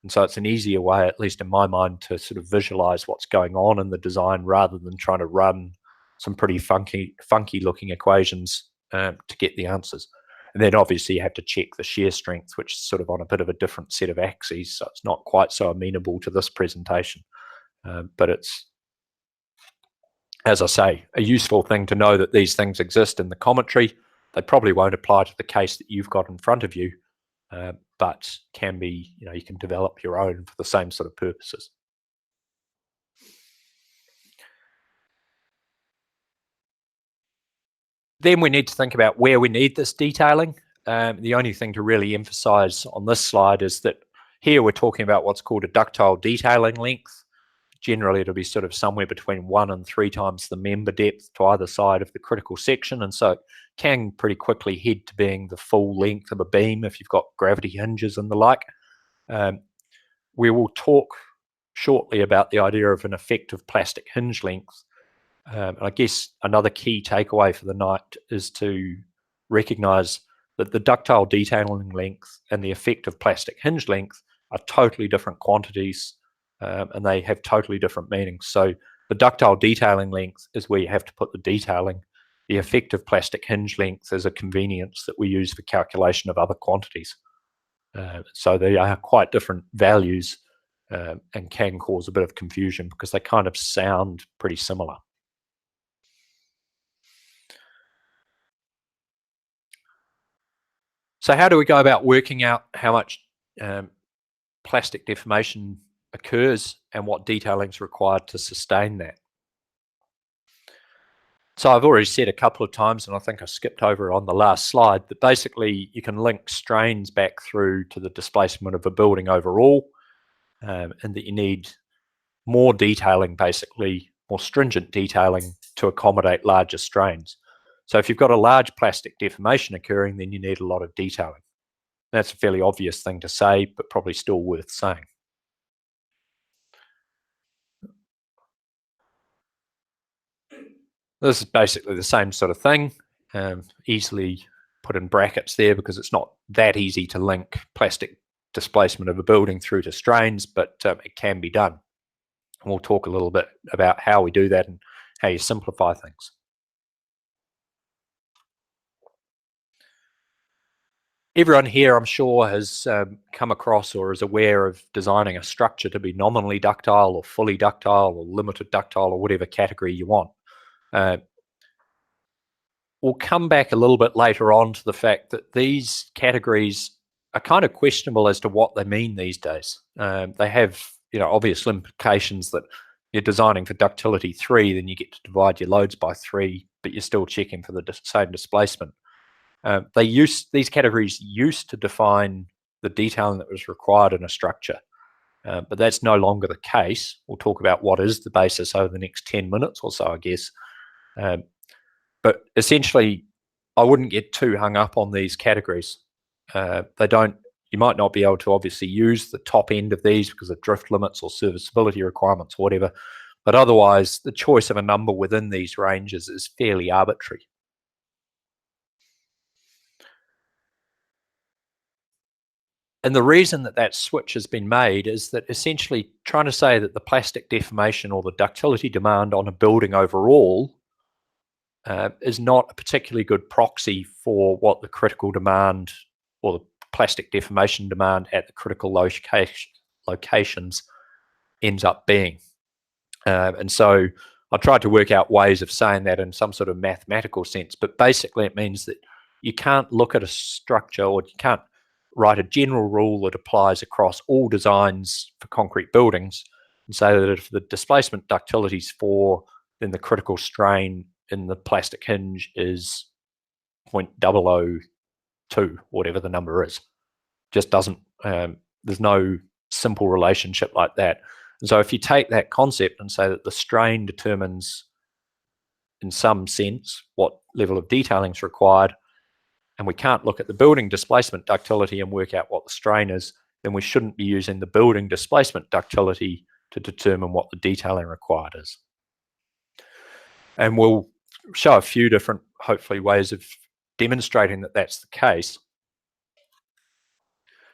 And so it's an easier way, at least in my mind, to sort of visualize what's going on in the design rather than trying to run some pretty funky looking equations to get the answers. And then obviously you have to check the shear strength, which is sort of on a bit of a different set of axes, so it's not quite so amenable to this presentation. But it's, as I say, a useful thing to know that these things exist in the commentary. They probably won't apply to the case that you've got in front of you, but can be, you can develop your own for the same sort of purposes. Then we need to think about where we need this detailing. The only thing to really emphasize on this slide is that here we're talking about what's called a ductile detailing length. Generally, it'll be sort of somewhere between 1 and 3 times the member depth to either side of the critical section. And so it can pretty quickly head to being the full length of a beam if you've got gravity hinges and the like. We will talk shortly about the idea of an effective plastic hinge length. And I guess another key takeaway for the night is to recognise that the ductile detailing length and the effective plastic hinge length are totally different quantities, and they have totally different meanings. So the ductile detailing length is where you have to put the detailing. The effective plastic hinge length is a convenience that we use for calculation of other quantities. So they are quite different values, and can cause a bit of confusion because they kind of sound pretty similar. So how do we go about working out how much plastic deformation occurs and what detailing is required to sustain that? So I've already said a couple of times, and I think I skipped over on the last slide, that basically you can link strains back through to the displacement of a building overall, and that you need more detailing, basically more stringent detailing to accommodate larger strains. So if you've got a large plastic deformation occurring, then you need a lot of detailing. That's a fairly obvious thing to say, but probably still worth saying. This is basically the same sort of thing, easily put in brackets there because it's not that easy to link plastic displacement of a building through to strains, but it can be done. And we'll talk a little bit about how we do that and how you simplify things. Everyone here, I'm sure, has come across or is aware of designing a structure to be nominally ductile or fully ductile or limited ductile or whatever category you want. We'll come back a little bit later on to the fact that these categories are kind of questionable as to what they mean these days. They have, obvious implications that you're designing for ductility 3, then you get to divide your loads by 3, but you're still checking for the same displacement. These categories used to define the detailing that was required in a structure, but that's no longer the case. We'll talk about what is the basis over the next 10 minutes or so, I guess. But essentially, I wouldn't get too hung up on these categories. You might not be able to obviously use the top end of these because of drift limits or serviceability requirements or whatever, but otherwise the choice of a number within these ranges is fairly arbitrary. And the reason that switch has been made is that essentially trying to say that the plastic deformation or the ductility demand on a building overall is not a particularly good proxy for what the critical demand or the plastic deformation demand at the critical locations ends up being. And so I tried to work out ways of saying that in some sort of mathematical sense, but basically it means that you can't look at a structure, or you can't write a general rule that applies across all designs for concrete buildings and say that if the displacement ductility is 4, then the critical strain in the plastic hinge is 0.002, whatever the number is. Just doesn't, there's no simple relationship like that. And so if you take that concept and say that the strain determines, in some sense, what level of detailing is required, and we can't look at the building displacement ductility and work out what the strain is, then we shouldn't be using the building displacement ductility to determine what the detailing required is. And we'll show a few different, hopefully, ways of demonstrating that that's the case.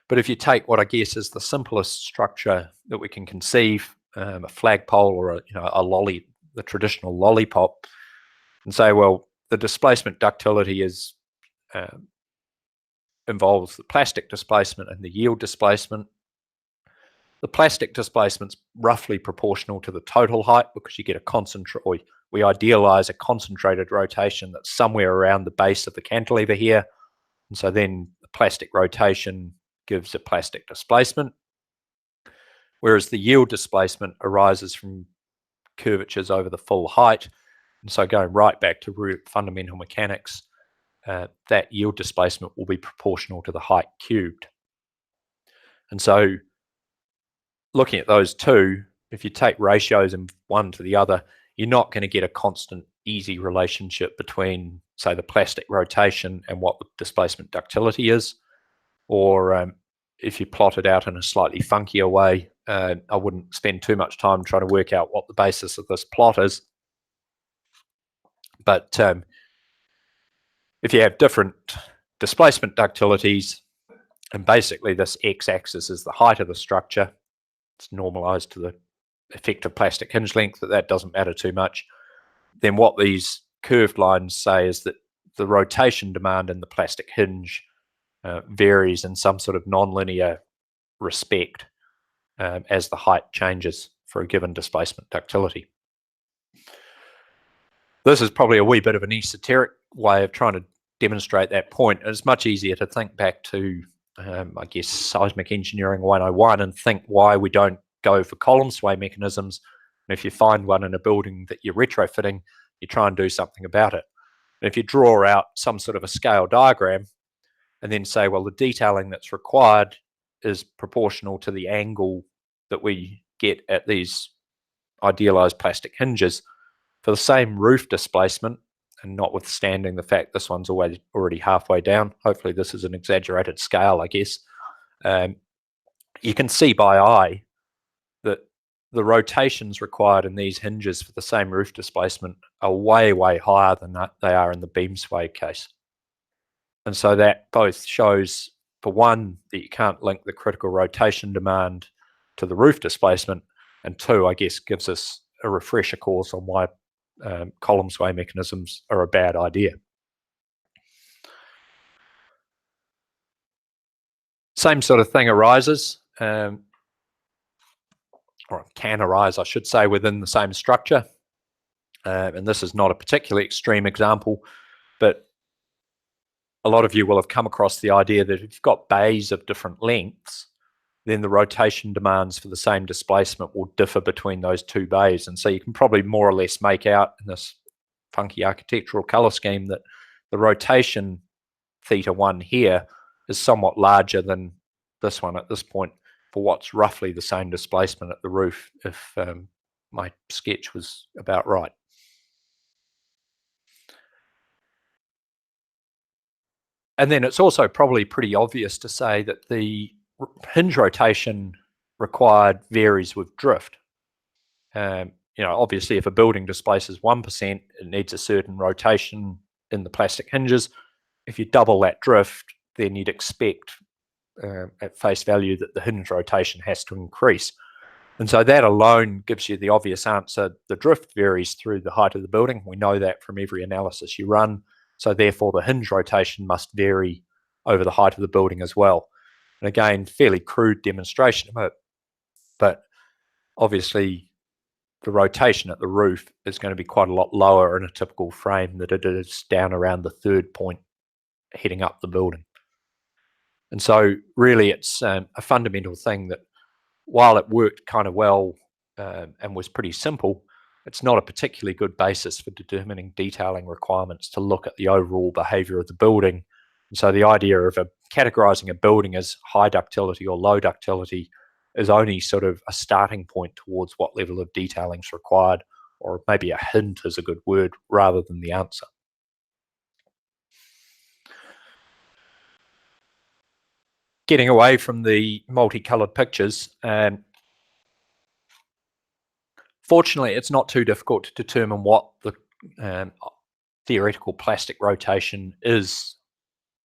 But if you take what I guess is the simplest structure that we can conceive, a flagpole or the traditional lollipop, and say, well, the displacement ductility is involves the plastic displacement and the yield displacement. The plastic displacement's roughly proportional to the total height because you get we idealize a concentrated rotation that's somewhere around the base of the cantilever here. And so then the plastic rotation gives a plastic displacement, whereas the yield displacement arises from curvatures over the full height. And so going right back to fundamental mechanics, that yield displacement will be proportional to the height cubed. And so looking at those two, if you take ratios in one to the other, you're not going to get a constant, easy relationship between, say, the plastic rotation and what the displacement ductility is. Or if you plot it out in a slightly funkier way, I wouldn't spend too much time trying to work out what the basis of this plot is. But if you have different displacement ductilities, and basically this x-axis is the height of the structure, it's normalized to the effective plastic hinge length, that doesn't matter too much, then what these curved lines say is that the rotation demand in the plastic hinge varies in some sort of non-linear respect as the height changes for a given displacement ductility. This is probably a wee bit of an esoteric way of trying to demonstrate that point. It's much easier to think back to, I guess, seismic engineering 101 and think why we don't go for column sway mechanisms. And if you find one in a building that you're retrofitting, you try and do something about it. And if you draw out some sort of a scale diagram and then say, well, the detailing that's required is proportional to the angle that we get at these idealized plastic hinges for the same roof displacement, and notwithstanding the fact this one's already halfway down, hopefully this is an exaggerated scale, I guess, you can see by eye that the rotations required in these hinges for the same roof displacement are way, way higher than they are in the beam sway case. And so that both shows, for one, that you can't link the critical rotation demand to the roof displacement, and two, I guess, gives us a refresher course on why column sway mechanisms are a bad idea. Same sort of thing arises, or can arise, I should say, within the same structure. And this is not a particularly extreme example, but a lot of you will have come across the idea that if you've got bays of different lengths, then the rotation demands for the same displacement will differ between those two bays. And so you can probably more or less make out in this funky architectural color scheme that the rotation θ1 here is somewhat larger than this one at this point for what's roughly the same displacement at the roof, if my sketch was about right. And then it's also probably pretty obvious to say that the hinge rotation required varies with drift. Obviously, if a building displaces 1%, it needs a certain rotation in the plastic hinges. If you double that drift, then you'd expect at face value that the hinge rotation has to increase. And so that alone gives you the obvious answer. The drift varies through the height of the building. We know that from every analysis you run. So therefore, the hinge rotation must vary over the height of the building as well. And again, fairly crude demonstration of it, but obviously the rotation at the roof is going to be quite a lot lower in a typical frame than it is down around the third point heading up the building. And so really it's a fundamental thing that while it worked kind of well and was pretty simple, it's not a particularly good basis for determining detailing requirements to look at the overall behavior of the building. And so the idea of categorizing a building as high ductility or low ductility is only sort of a starting point towards what level of detailing is required, or maybe a hint is a good word rather than the answer. Getting away from the multicolored pictures, fortunately, it's not too difficult to determine what the theoretical plastic rotation is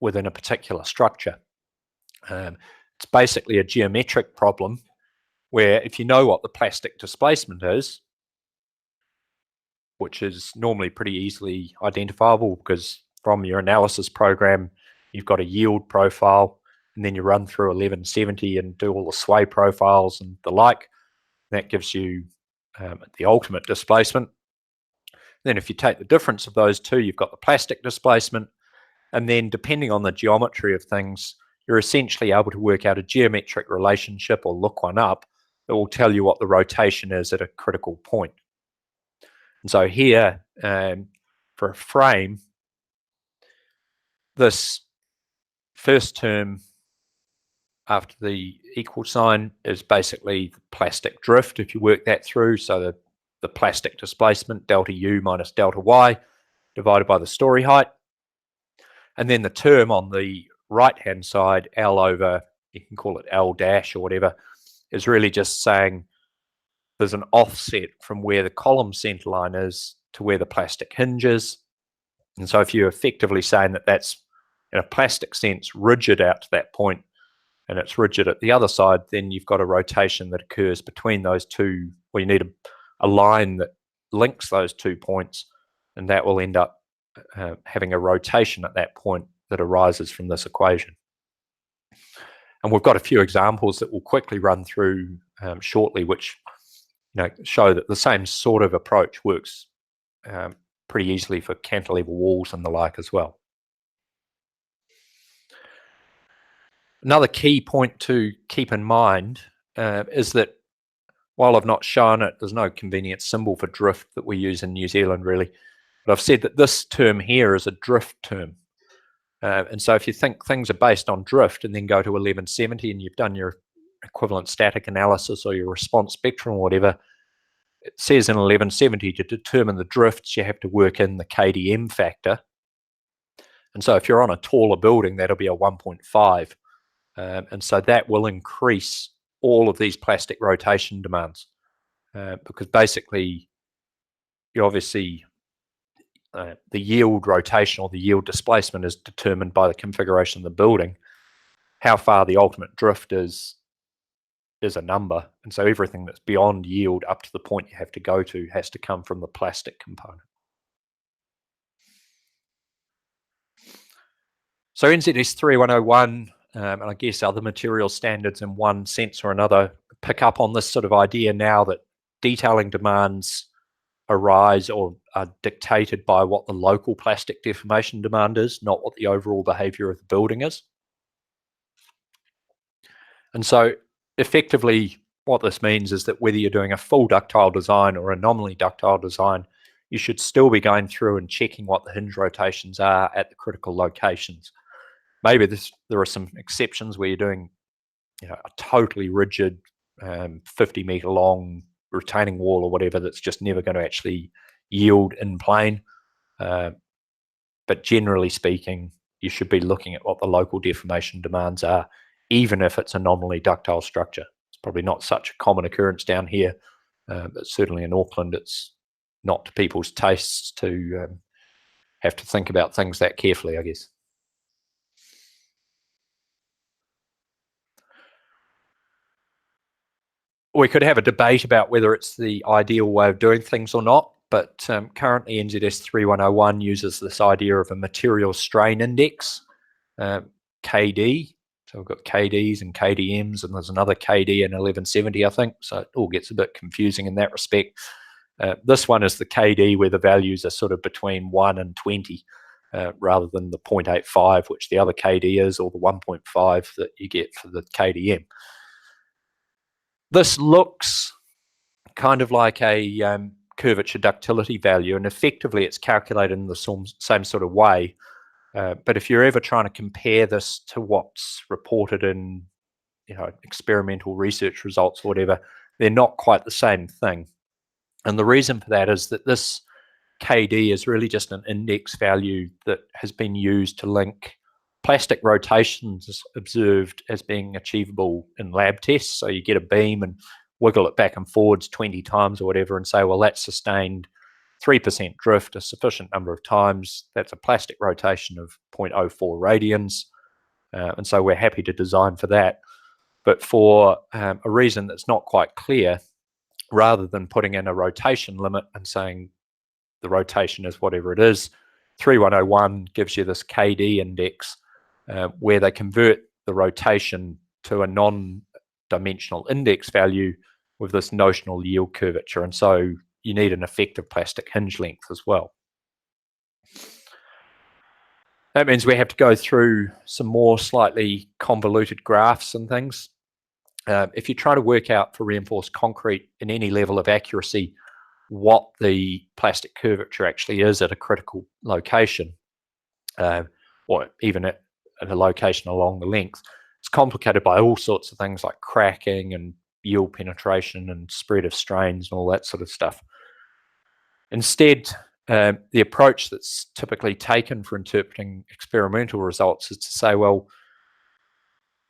within a particular structure. It's basically a geometric problem where if you know what the plastic displacement is, which is normally pretty easily identifiable because from your analysis program, you've got a yield profile, and then you run through 1170 and do all the sway profiles and the like. That gives you the ultimate displacement. Then if you take the difference of those two, you've got the plastic displacement. And then depending on the geometry of things, you're essentially able to work out a geometric relationship or look one up that will tell you what the rotation is at a critical point. And so here, for a frame, this first term after the equal sign is basically the plastic drift, if you work that through. So the plastic displacement, delta U minus delta Y, divided by the story height. And then the term on the right-hand side, L over, you can call it L dash or whatever, is really just saying there's an offset from where the column center line is to where the plastic hinge is. And so if you're effectively saying that that's, in a plastic sense, rigid out to that point, and it's rigid at the other side, then you've got a rotation that occurs between those two, or you need a line that links those 2 points, and that will end up having a rotation at that point that arises from this equation. And we've got a few examples that we'll quickly run through shortly, which show that the same sort of approach works pretty easily for cantilever walls and the like as well. Another key point to keep in mind is that while I've not shown it, there's no convenient symbol for drift that we use in New Zealand really, but I've said that this term here is a drift term. And so if you think things are based on drift and then go to 1170 and you've done your equivalent static analysis or your response spectrum or whatever, it says in 1170 to determine the drifts you have to work in the KDM factor. And so if you're on a taller building, that'll be a 1.5. And so that will increase all of these plastic rotation demands because basically you obviously the yield rotation or the yield displacement is determined by the configuration of the building. How far the ultimate drift is a number, and so everything that's beyond yield up to the point you have to go to has to come from the plastic component. So NZS 3101 and I guess other material standards in one sense or another pick up on this sort of idea now that detailing demands arise or are dictated by what the local plastic deformation demand is, not what the overall behaviour of the building is. And so effectively what this means is that whether you're doing a full ductile design or a nominally ductile design, you should still be going through and checking what the hinge rotations are at the critical locations. Maybe there are some exceptions where you're doing a totally rigid 50-metre long retaining wall or whatever that's just never going to actually yield in plane. But generally speaking, you should be looking at what the local deformation demands are, even if it's a nominally ductile structure. It's probably not such a common occurrence down here, but certainly in Auckland, it's not to people's tastes to have to think about things that carefully, I guess. We could have a debate about whether it's the ideal way of doing things or not, but currently NZS 3101 uses this idea of a material strain index, KD. So we've got KDs and KDMs, and there's another KD in 1170, I think. So it all gets a bit confusing in that respect. This one is the KD where the values are sort of between 1 and 20, rather than the 0.85, which the other KD is, or the 1.5 that you get for the KDM. This looks kind of like a curvature ductility value, and effectively it's calculated in the same sort of way. But if you're ever trying to compare this to what's reported in experimental research results or whatever, they're not quite the same thing. And the reason for that is that this KD is really just an index value that has been used to link plastic rotations observed as being achievable in lab tests. So you get a beam and wiggle it back and forwards 20 times or whatever and say, well, that's sustained 3% drift a sufficient number of times. That's a plastic rotation of 0.04 radians. And so we're happy to design for that. But for a reason that's not quite clear, rather than putting in a rotation limit and saying the rotation is whatever it is, 3101 gives you this KD index where they convert the rotation to a non-dimensional index value with this notional yield curvature. And so you need an effective plastic hinge length as well. That means we have to go through some more slightly convoluted graphs and things. If you try to work out for reinforced concrete in any level of accuracy what the plastic curvature actually is at a critical location, or even at a location along the length, it's complicated by all sorts of things like cracking and yield penetration and spread of strains and all that sort of stuff. Instead, the approach that's typically taken for interpreting experimental results is to say, well,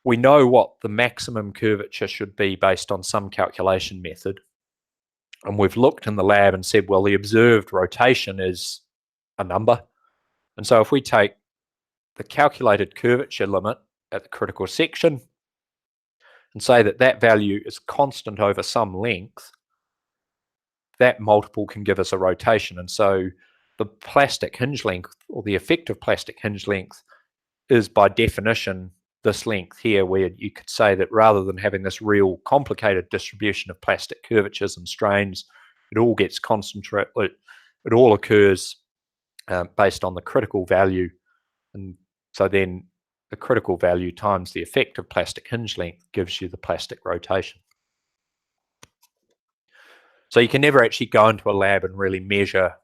we know what the maximum curvature should be based on some calculation method. And we've looked in the lab and said, well, the observed rotation is a number. And so if we take the calculated curvature limit at the critical section and say that that value is constant over some length, that multiple can give us a rotation. And so the plastic hinge length, or the effective plastic hinge length, is by definition this length here, where you could say that rather than having this real complicated distribution of plastic curvatures and strains, it all gets concentrated, it all occurs based on the critical value. And so then the critical value times the effective plastic hinge length gives you the plastic rotation. So you can never actually go into a lab and really measure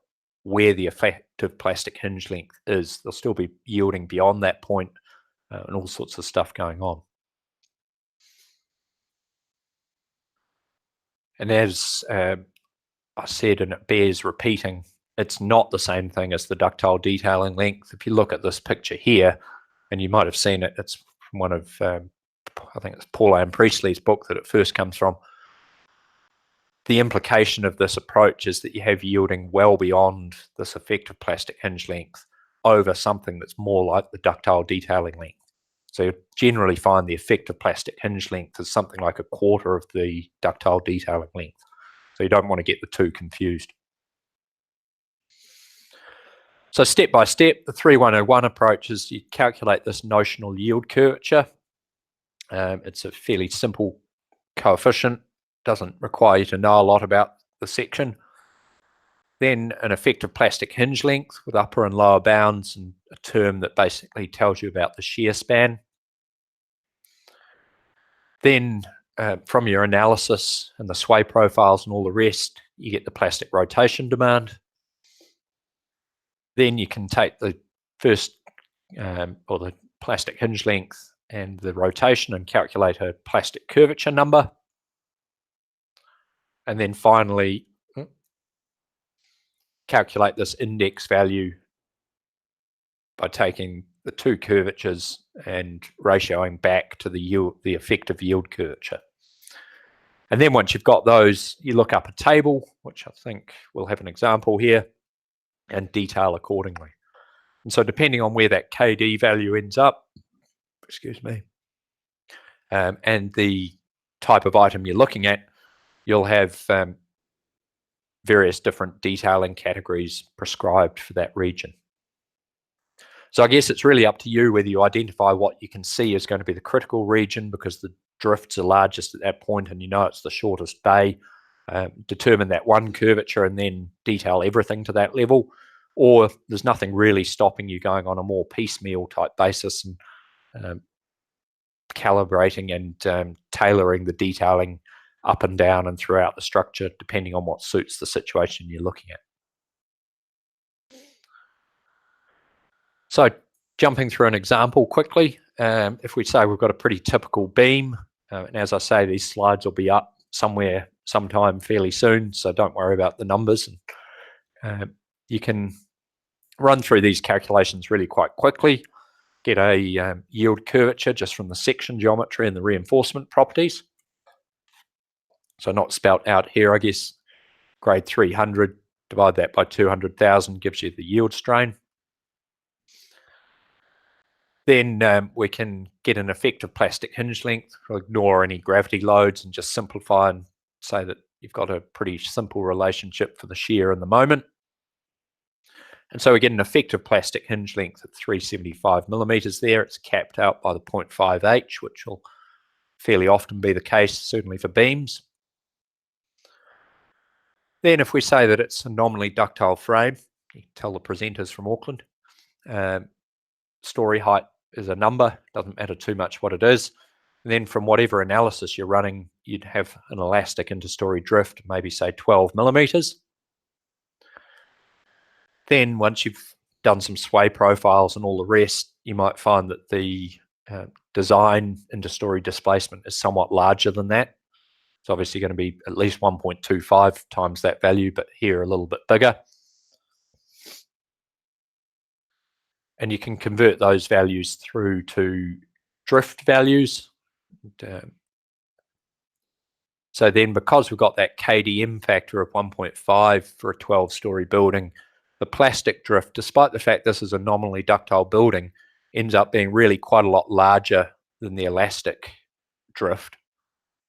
where the effective plastic hinge length is. They'll still be yielding beyond that point and all sorts of stuff going on. And as I said, and it bears repeating, it's not the same thing as the ductile detailing length. If you look at this picture here, and you might have seen it, it's from one of, I think it's Paul Ann Priestley's book that it first comes from. The implication of this approach is that you have yielding well beyond this effective plastic hinge length over something that's more like the ductile detailing length. So you generally find the effective plastic hinge length is something like a quarter of the ductile detailing length. So you don't want to get the two confused. So step by step, the 3101 approach is you calculate this notional yield curvature. It's a fairly simple coefficient, doesn't require you to know a lot about the section. Then an effective plastic hinge length with upper and lower bounds, and a term that basically tells you about the shear span. Then from your analysis and the sway profiles and all the rest, you get the plastic rotation demand. Then you can take the first, or the plastic hinge length and the rotation and calculate a plastic curvature number. And then finally, calculate this index value by taking the two curvatures and ratioing back to the yield, the effective yield curvature. And then once you've got those, you look up a table, which I think we'll have an example here, and detail accordingly. And so depending on where that KD value ends up, excuse me, and the type of item you're looking at, you'll have various different detailing categories prescribed for that region. So I guess it's really up to you whether you identify what you can see is going to be the critical region because the drifts are largest at that point and you know it's the shortest bay, determine that one curvature and then detail everything to that level, or there's nothing really stopping you going on a more piecemeal type basis and calibrating and tailoring the detailing up and down and throughout the structure depending on what suits the situation you're looking at. So jumping through an example quickly, if we say we've got a pretty typical beam, and as I say, these slides will be up somewhere sometime fairly soon, so don't worry about the numbers. And you can run through these calculations really quite quickly, get a yield curvature just from the section geometry and the reinforcement properties. So not spelt out here, I guess, grade 300, divide that by 200,000 gives you the yield strain. Then we can get an effective plastic hinge length, ignore any gravity loads and just simplify and say that you've got a pretty simple relationship for the shear in the moment. And so we get an effective plastic hinge length at 375 millimeters there. It's capped out by the 0.5H, which will fairly often be the case, certainly for beams. Then if we say that it's a nominally ductile frame, you can tell the presenters from Auckland, story height is a number, doesn't matter too much what it is. And then from whatever analysis you're running, you'd have an elastic interstory drift, maybe say 12 millimeters. Then once you've done some sway profiles and all the rest, you might find that the design interstory displacement is somewhat larger than that. It's obviously going to be at least 1.25 times that value, but here a little bit bigger. And you can convert those values through to drift values. So then because we've got that KDM factor of 1.5 for a 12-story building, the plastic drift, despite the fact this is a nominally ductile building, ends up being really quite a lot larger than the elastic drift.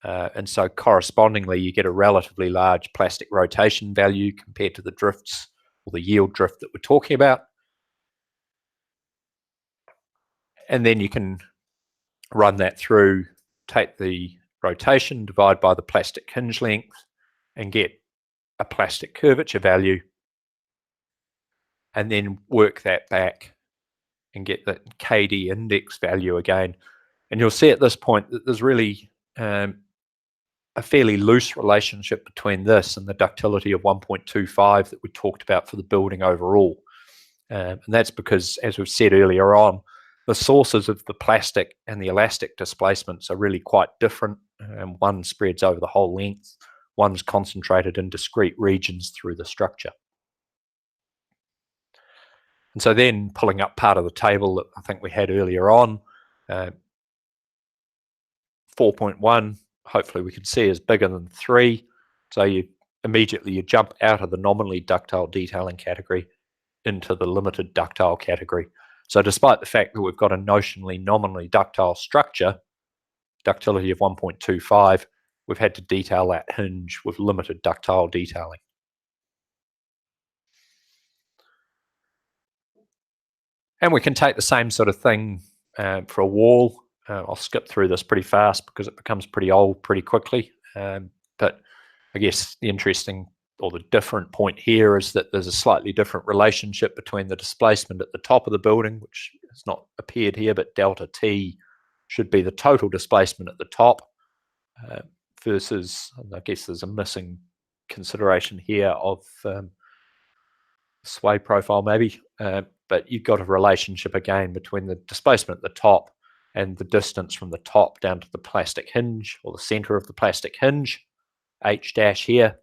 And so correspondingly, you get a relatively large plastic rotation value compared to the drifts or the yield drift that we're talking about. And then you can run that through, take the rotation, divide by the plastic hinge length, and get a plastic curvature value, and then work that back and get the KD index value again. And you'll see at this point that there's really a fairly loose relationship between this and the ductility of 1.25 that we talked about for the building overall. And that's because, as we've said earlier on, the sources of the plastic and the elastic displacements are really quite different. One spreads over the whole length, one's concentrated in discrete regions through the structure. And so then pulling up part of the table that I think we had earlier on, 4.1, hopefully we can see is bigger than 3. So you jump out of the nominally ductile detailing category into the limited ductile category. So despite the fact that we've got a nominally ductile structure, ductility of 1.25, we've had to detail that hinge with limited ductile detailing. And we can take the same sort of thing for a wall. I'll skip through this pretty fast because it becomes pretty old pretty quickly. But I guess the interesting or the different point here is that there's a slightly different relationship between the displacement at the top of the building, which has not appeared here, but delta T should be the total displacement at the top, versus, and I guess there's a missing consideration here of sway profile maybe, but you've got a relationship again between the displacement at the top and the distance from the top down to the plastic hinge or the center of the plastic hinge, H dash here.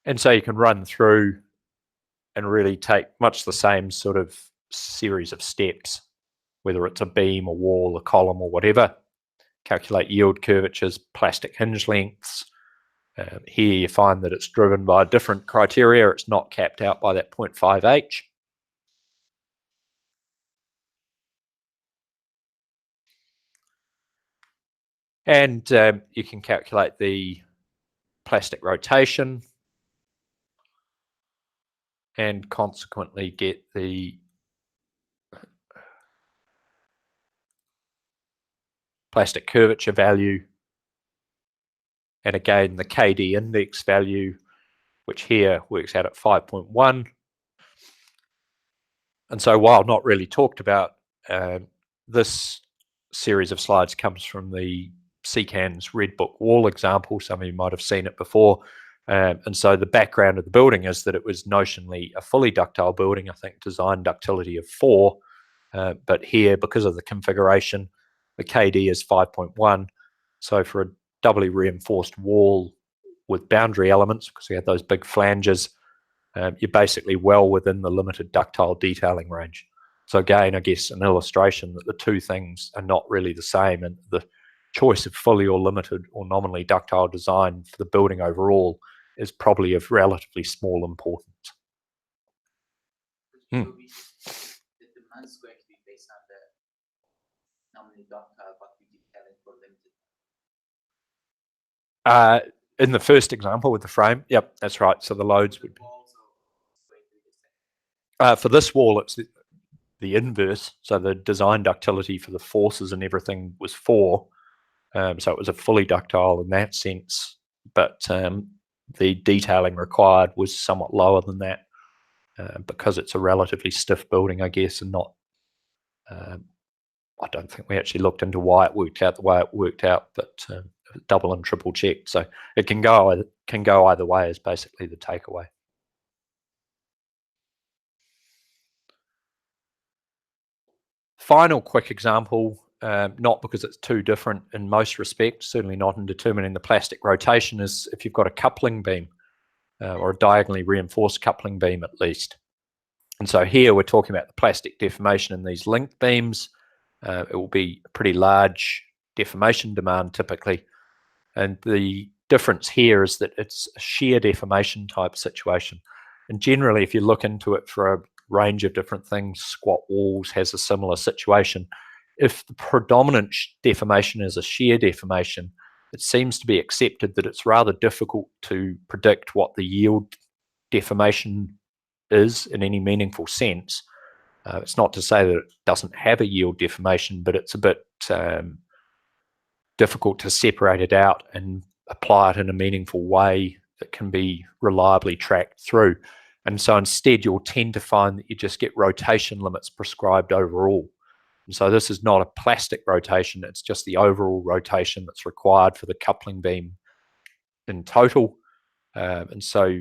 And so you can run through and really take much the same sort of series of steps, whether it's a beam, a wall, a column, or whatever. Calculate yield curvatures, plastic hinge lengths. Here you find that it's driven by different criteria. It's not capped out by that 0.5H. And you can calculate the plastic rotation and consequently get the plastic curvature value, and again the KD index value, which here works out at 5.1. And so while not really talked about, this series of slides comes from the CCAN's Red Book wall example. Some of you might have seen it before. And so the background of the building is that it was notionally a fully ductile building, I think design ductility of 4. But here, because of the configuration, the KD is 5.1. So for a doubly reinforced wall with boundary elements, because we have those big flanges, you're basically well within the limited ductile detailing range. So again, I guess an illustration that the two things are not really the same, and the choice of fully or limited or nominally ductile design for the building overall is probably of relatively small importance. The demand is going to be based on the nominally ductile, but we detailing for limited. In the first example with the frame, yep, that's right. So the loads would be. For this wall, it's the inverse. So the design ductility for the forces and everything was 4. So it was a fully ductile in that sense, but the detailing required was somewhat lower than that because it's a relatively stiff building, I guess, and not. I don't think we actually looked into why it worked out the way it worked out, but double and triple checked. So it can go either way is basically the takeaway. Final quick example, not because it's too different in most respects, certainly not in determining the plastic rotation, is if you've got a coupling beam or a diagonally reinforced coupling beam at least. And so here we're talking about the plastic deformation in these linked beams. It will be a pretty large deformation demand typically, and the difference here is that it's a shear deformation type situation. And generally, if you look into it for a range of different things, squat walls has a similar situation. If the predominant deformation is a shear deformation, it seems to be accepted that it's rather difficult to predict what the yield deformation is in any meaningful sense. It's not to say that it doesn't have a yield deformation, but it's a bit difficult to separate it out and apply it in a meaningful way that can be reliably tracked through. And so instead, you'll tend to find that you just get rotation limits prescribed overall. And so this is not a plastic rotation, it's just the overall rotation that's required for the coupling beam in total. And so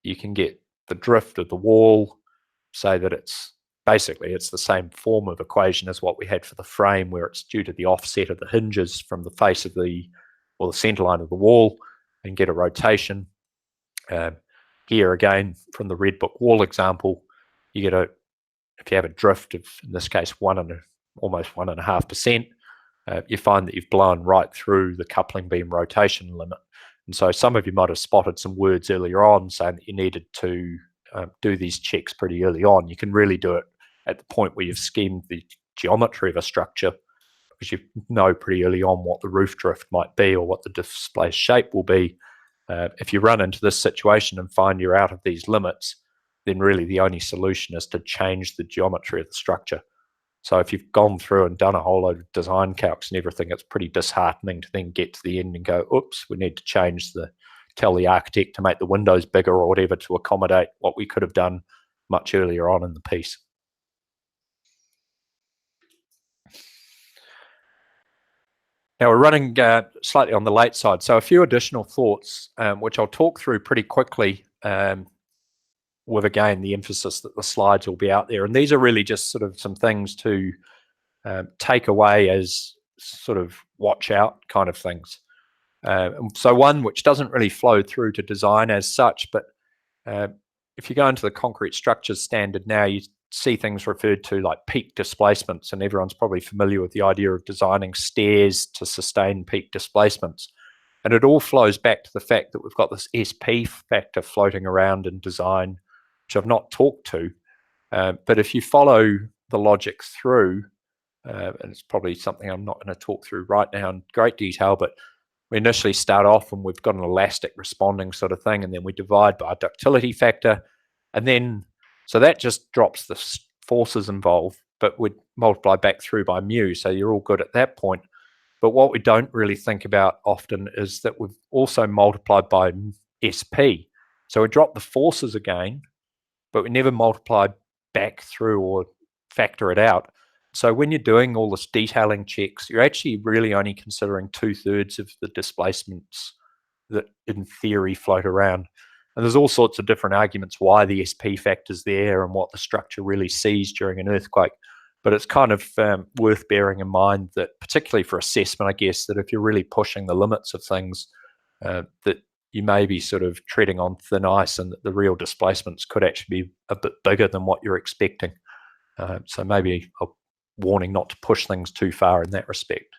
you can get the drift of the wall, say that it's basically it's the same form of equation as what we had for the frame, where it's due to the offset of the hinges from the face of the center line of the wall, and get a rotation. Here again, from the Red Book wall example, you get if you have a drift of, in this case, almost 1.5%, you find that you've blown right through the coupling beam rotation limit. And so some of you might have spotted some words earlier on saying that you needed to do these checks pretty early on. You can really do it at the point where you've schemed the geometry of a structure, because you know pretty early on what the roof drift might be or what the displaced shape will be. If you run into this situation and find you're out of these limits, then really the only solution is to change the geometry of the structure. So if you've gone through and done a whole load of design calcs and everything, it's pretty disheartening to then get to the end and go, oops, we need to tell the architect to make the windows bigger or whatever to accommodate what we could have done much earlier on in the piece. Now we're running slightly on the late side, so a few additional thoughts, which I'll talk through pretty quickly, with again the emphasis that the slides will be out there. And these are really just sort of some things to take away as sort of watch out kind of things. So one which doesn't really flow through to design as such, but if you go into the concrete structures standard now, you see things referred to like peak displacements, and everyone's probably familiar with the idea of designing stairs to sustain peak displacements. And it all flows back to the fact that we've got this SP factor floating around in design, which I've not talked to. But if you follow the logic through, and it's probably something I'm not going to talk through right now in great detail, but we initially start off and we've got an elastic responding sort of thing, and then we divide by a ductility factor, and then so that just drops the forces involved, but we multiply back through by mu, so you're all good at that point. But what we don't really think about often is that we've also multiplied by SP. So we drop the forces again, but we never multiply back through or factor it out. So when you're doing all this detailing checks, you're actually really only considering 2/3 of the displacements that in theory float around. And there's all sorts of different arguments why the SP factor's there and what the structure really sees during an earthquake. But it's kind of worth bearing in mind that, particularly for assessment, I guess, that if you're really pushing the limits of things, that you may be sort of treading on thin ice, and that the real displacements could actually be a bit bigger than what you're expecting. So maybe a warning not to push things too far in that respect.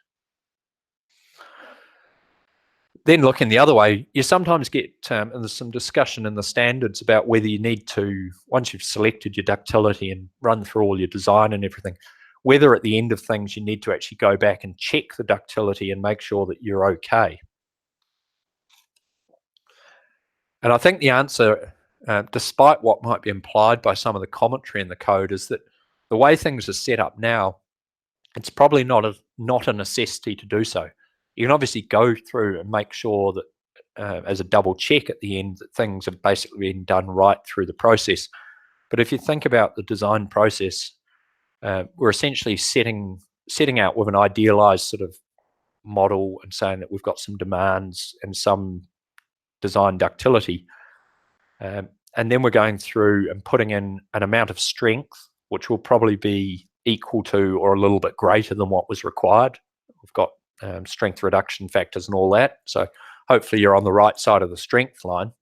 Then looking the other way, you sometimes get, and there's some discussion in the standards about whether you need to, once you've selected your ductility and run through all your design and everything, whether at the end of things you need to actually go back and check the ductility and make sure that you're okay. And I think the answer, despite what might be implied by some of the commentary in the code, is that the way things are set up now, it's probably not a necessity to do so. You can obviously go through and make sure that as a double check at the end that things have basically been done right through the process. But if you think about the design process, we're essentially setting out with an idealized sort of model and saying that we've got some demands and some design ductility. And then we're going through and putting in an amount of strength, which will probably be equal to or a little bit greater than what was required. We've got strength reduction factors and all that. So hopefully you're on the right side of the strength line.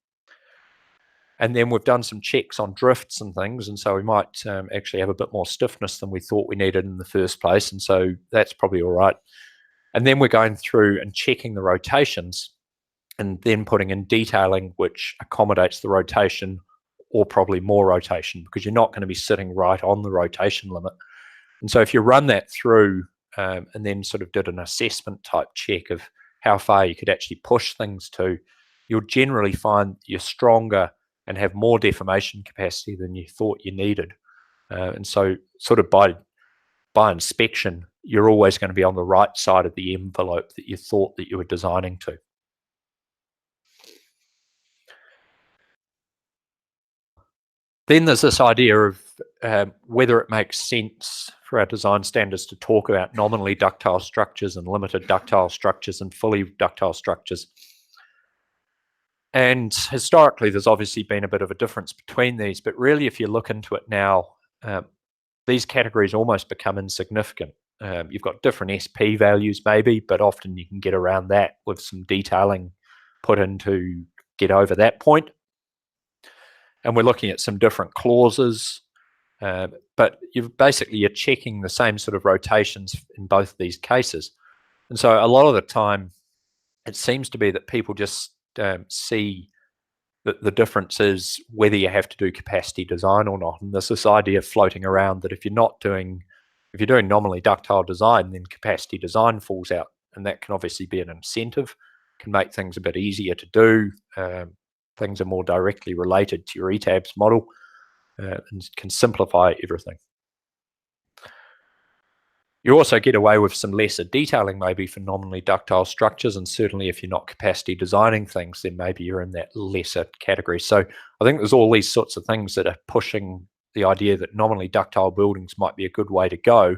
And then we've done some checks on drifts and things. And so we might actually have a bit more stiffness than we thought we needed in the first place. And so that's probably all right. And then we're going through and checking the rotations. and then putting in detailing, which accommodates the rotation or probably more rotation, because you're not going to be sitting right on the rotation limit. And so if you run that through and then sort of did an assessment type check of how far you could actually push things to, you'll generally find you're stronger and have more deformation capacity than you thought you needed. And so sort of by inspection, you're always going to be on the right side of the envelope that you thought that you were designing to. Then there's this idea of whether it makes sense for our design standards to talk about nominally ductile structures and limited ductile structures and fully ductile structures. And historically, there's obviously been a bit of a difference between these, but really, if you look into it now, these categories almost become insignificant. You've got different SP values maybe, but often you can get around that with some detailing put in to get over that point. And we're looking at some different clauses, but you're checking the same sort of rotations in both of these cases. And so a lot of the time, it seems to be that people just see that the difference is whether you have to do capacity design or not. And there's this idea floating around that if you're doing nominally ductile design, then capacity design falls out. And that can obviously be an incentive, can make things a bit easier to do. Things are more directly related to your ETABS model and can simplify everything. You also get away with some lesser detailing maybe for nominally ductile structures, and certainly if you're not capacity designing things, then maybe you're in that lesser category. So I think there's all these sorts of things that are pushing the idea that nominally ductile buildings might be a good way to go,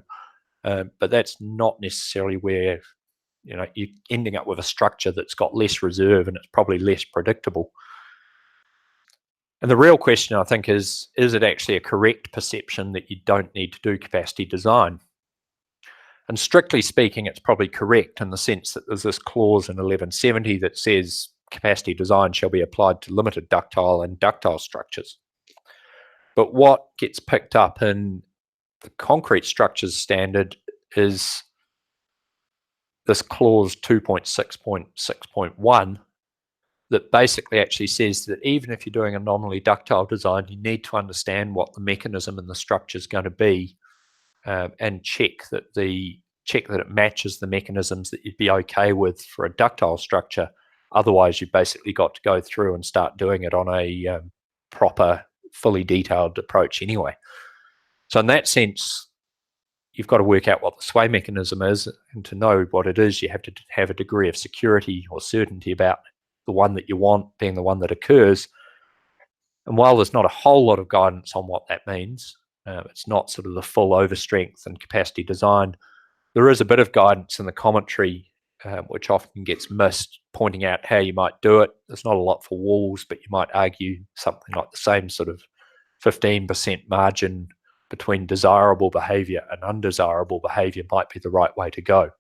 but that's not necessarily where you're ending up with a structure that's got less reserve and it's probably less predictable. And the real question, I think, is it actually a correct perception that you don't need to do capacity design? And strictly speaking, it's probably correct in the sense that there's this clause in 1170 that says capacity design shall be applied to limited ductile and ductile structures. But what gets picked up in the concrete structures standard is this clause 2.6.6.1 that basically actually says that even if you're doing a nominally ductile design, you need to understand what the mechanism in the structure is going to be and check that it matches the mechanisms that you'd be okay with for a ductile structure. Otherwise, you've basically got to go through and start doing it on a proper, fully detailed approach anyway. So in that sense, you've got to work out what the sway mechanism is, and to know what it is, you have to have a degree of security or certainty about the one that you want being the one that occurs. And while there's not a whole lot of guidance on what that means, it's not sort of the full overstrength and capacity design, there is a bit of guidance in the commentary, which often gets missed, pointing out how you might do it. There's not a lot for walls, but you might argue something like the same sort of 15% margin between desirable behaviour and undesirable behaviour might be the right way to go.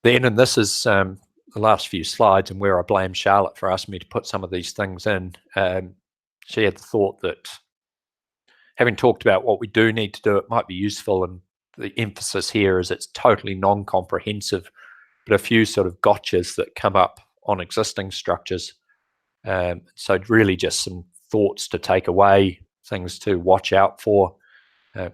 Then, and this is the last few slides and where I blame Charlotte for asking me to put some of these things in, she had the thought that having talked about what we do need to do, it might be useful, and the emphasis here is it's totally non-comprehensive, but a few sort of gotchas that come up on existing structures. So really just some thoughts to take away, things to watch out for.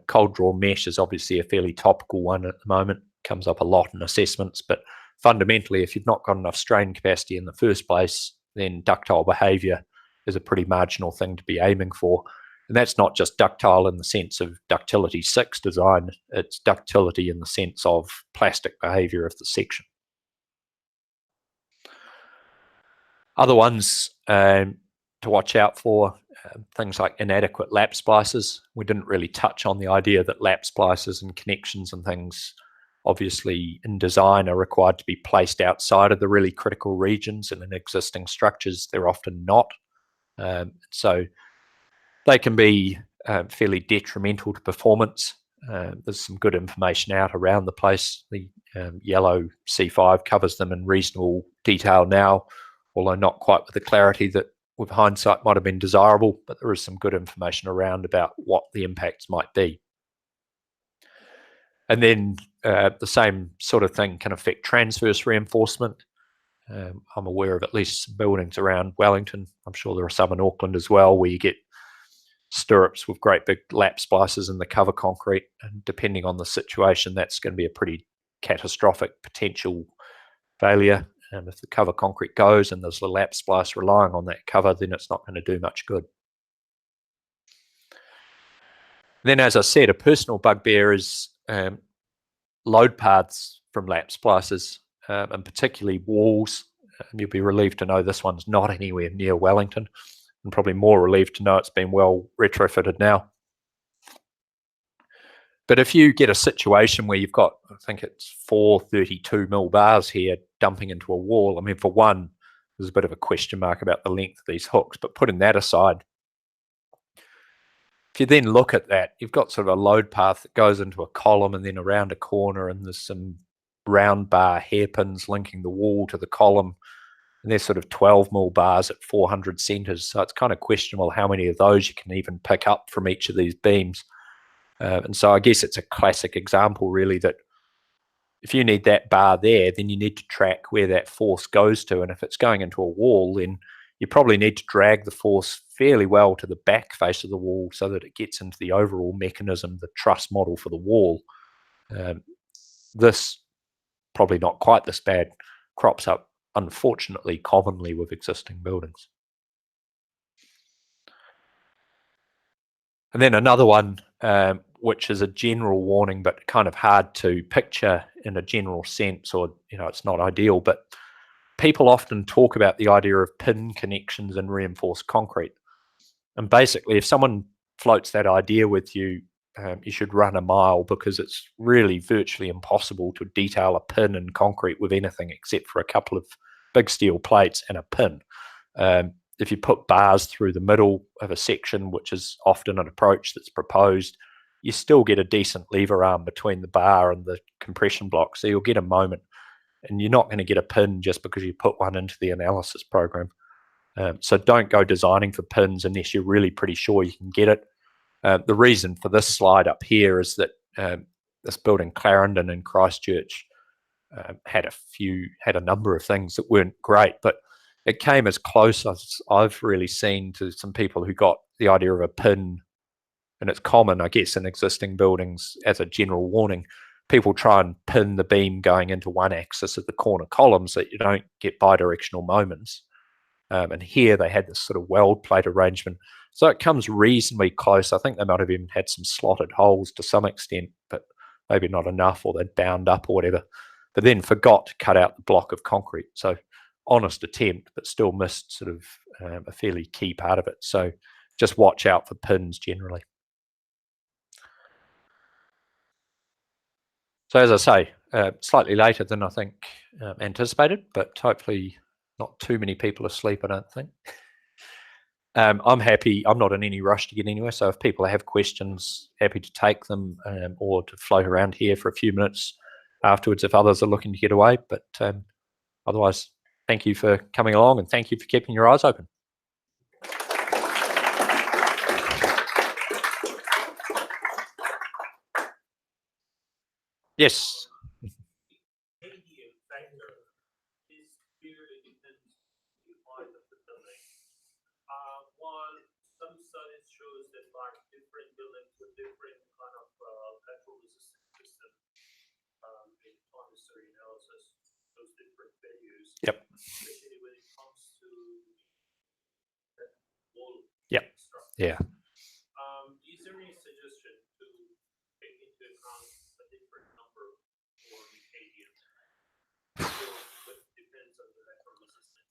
Cold draw mesh is obviously a fairly topical one at the moment, comes up a lot in assessments, but fundamentally, if you've not got enough strain capacity in the first place, then ductile behaviour is a pretty marginal thing to be aiming for. And that's not just ductile in the sense of ductility 6 design, it's ductility in the sense of plastic behaviour of the section. Other ones to watch out for, things like inadequate lap splices. We didn't really touch on the idea that lap splices and connections and things obviously in design are required to be placed outside of the really critical regions, and in existing structures they're often not. So they can be fairly detrimental to performance. There's some good information out around the place. The yellow C5 covers them in reasonable detail now, although not quite with the clarity that with hindsight might have been desirable, but there is some good information around about what the impacts might be. And then the same sort of thing can affect transverse reinforcement. I'm aware of at least some buildings around Wellington. I'm sure there are some in Auckland as well, where you get stirrups with great big lap splices in the cover concrete, and depending on the situation, that's going to be a pretty catastrophic potential failure. And if the cover concrete goes and there's a lap splice relying on that cover, then it's not going to do much good. Then, as I said, a personal bugbear is load paths from lap splices, and particularly walls. You'll be relieved to know this one's not anywhere near Wellington, and probably more relieved to know it's been well retrofitted now. But if you get a situation where you've got, I think it's 4 32mm bars here dumping into a wall, I mean, for one, there's a bit of a question mark about the length of these hooks, but putting that aside, if you then look at that, you've got sort of a load path that goes into a column and then around a corner, and there's some round bar hairpins linking the wall to the column, and there's sort of 12mm bars at 400 centres. So it's kind of questionable how many of those you can even pick up from each of these beams. And so I guess it's a classic example, really, that if you need that bar there, then you need to track where that force goes to. And if it's going into a wall, then you probably need to drag the force fairly well to the back face of the wall so that it gets into the overall mechanism, the truss model for the wall. This, probably not quite this bad, crops up, unfortunately, commonly with existing buildings. And then another one, which is a general warning, but kind of hard to picture in a general sense, or, it's not ideal, but people often talk about the idea of pin connections in reinforced concrete. And basically, if someone floats that idea with you, you should run a mile, because it's really virtually impossible to detail a pin in concrete with anything except for a couple of big steel plates and a pin. If you put bars through the middle of a section, which is often an approach that's proposed, you still get a decent lever arm between the bar and the compression block. So you'll get a moment, and you're not going to get a pin just because you put one into the analysis program. So don't go designing for pins unless you're really pretty sure you can get it. The reason for this slide up here is that this building, Clarendon in Christchurch, had a number of things that weren't great, but it came as close as I've really seen to some people who got the idea of a pin. And it's common, I guess, in existing buildings as a general warning. People try and pin the beam going into one axis of the corner column so that you don't get bidirectional moments. And here they had this sort of weld plate arrangement. So it comes reasonably close. I think they might have even had some slotted holes to some extent, but maybe not enough, or they'd bound up or whatever. But then forgot to cut out the block of concrete. So honest attempt, but still missed sort of a fairly key part of it. So just watch out for pins generally. So as I say, slightly later than I think anticipated, but hopefully not too many people asleep, I don't think. I'm happy. I'm not in any rush to get anywhere. So if people have questions, happy to take them, or to float around here for a few minutes afterwards if others are looking to get away. But otherwise, thank you for coming along, and thank you for keeping your eyes open. Yes. While some studies shows that like different buildings with different kind of petrol resistant system in time history analysis, those different values. Yep. Especially when it comes to that wall. Yep. Structure. Yeah. Is there any suggestion to take into account a different number for the KDM? Depends on the petrol resistance.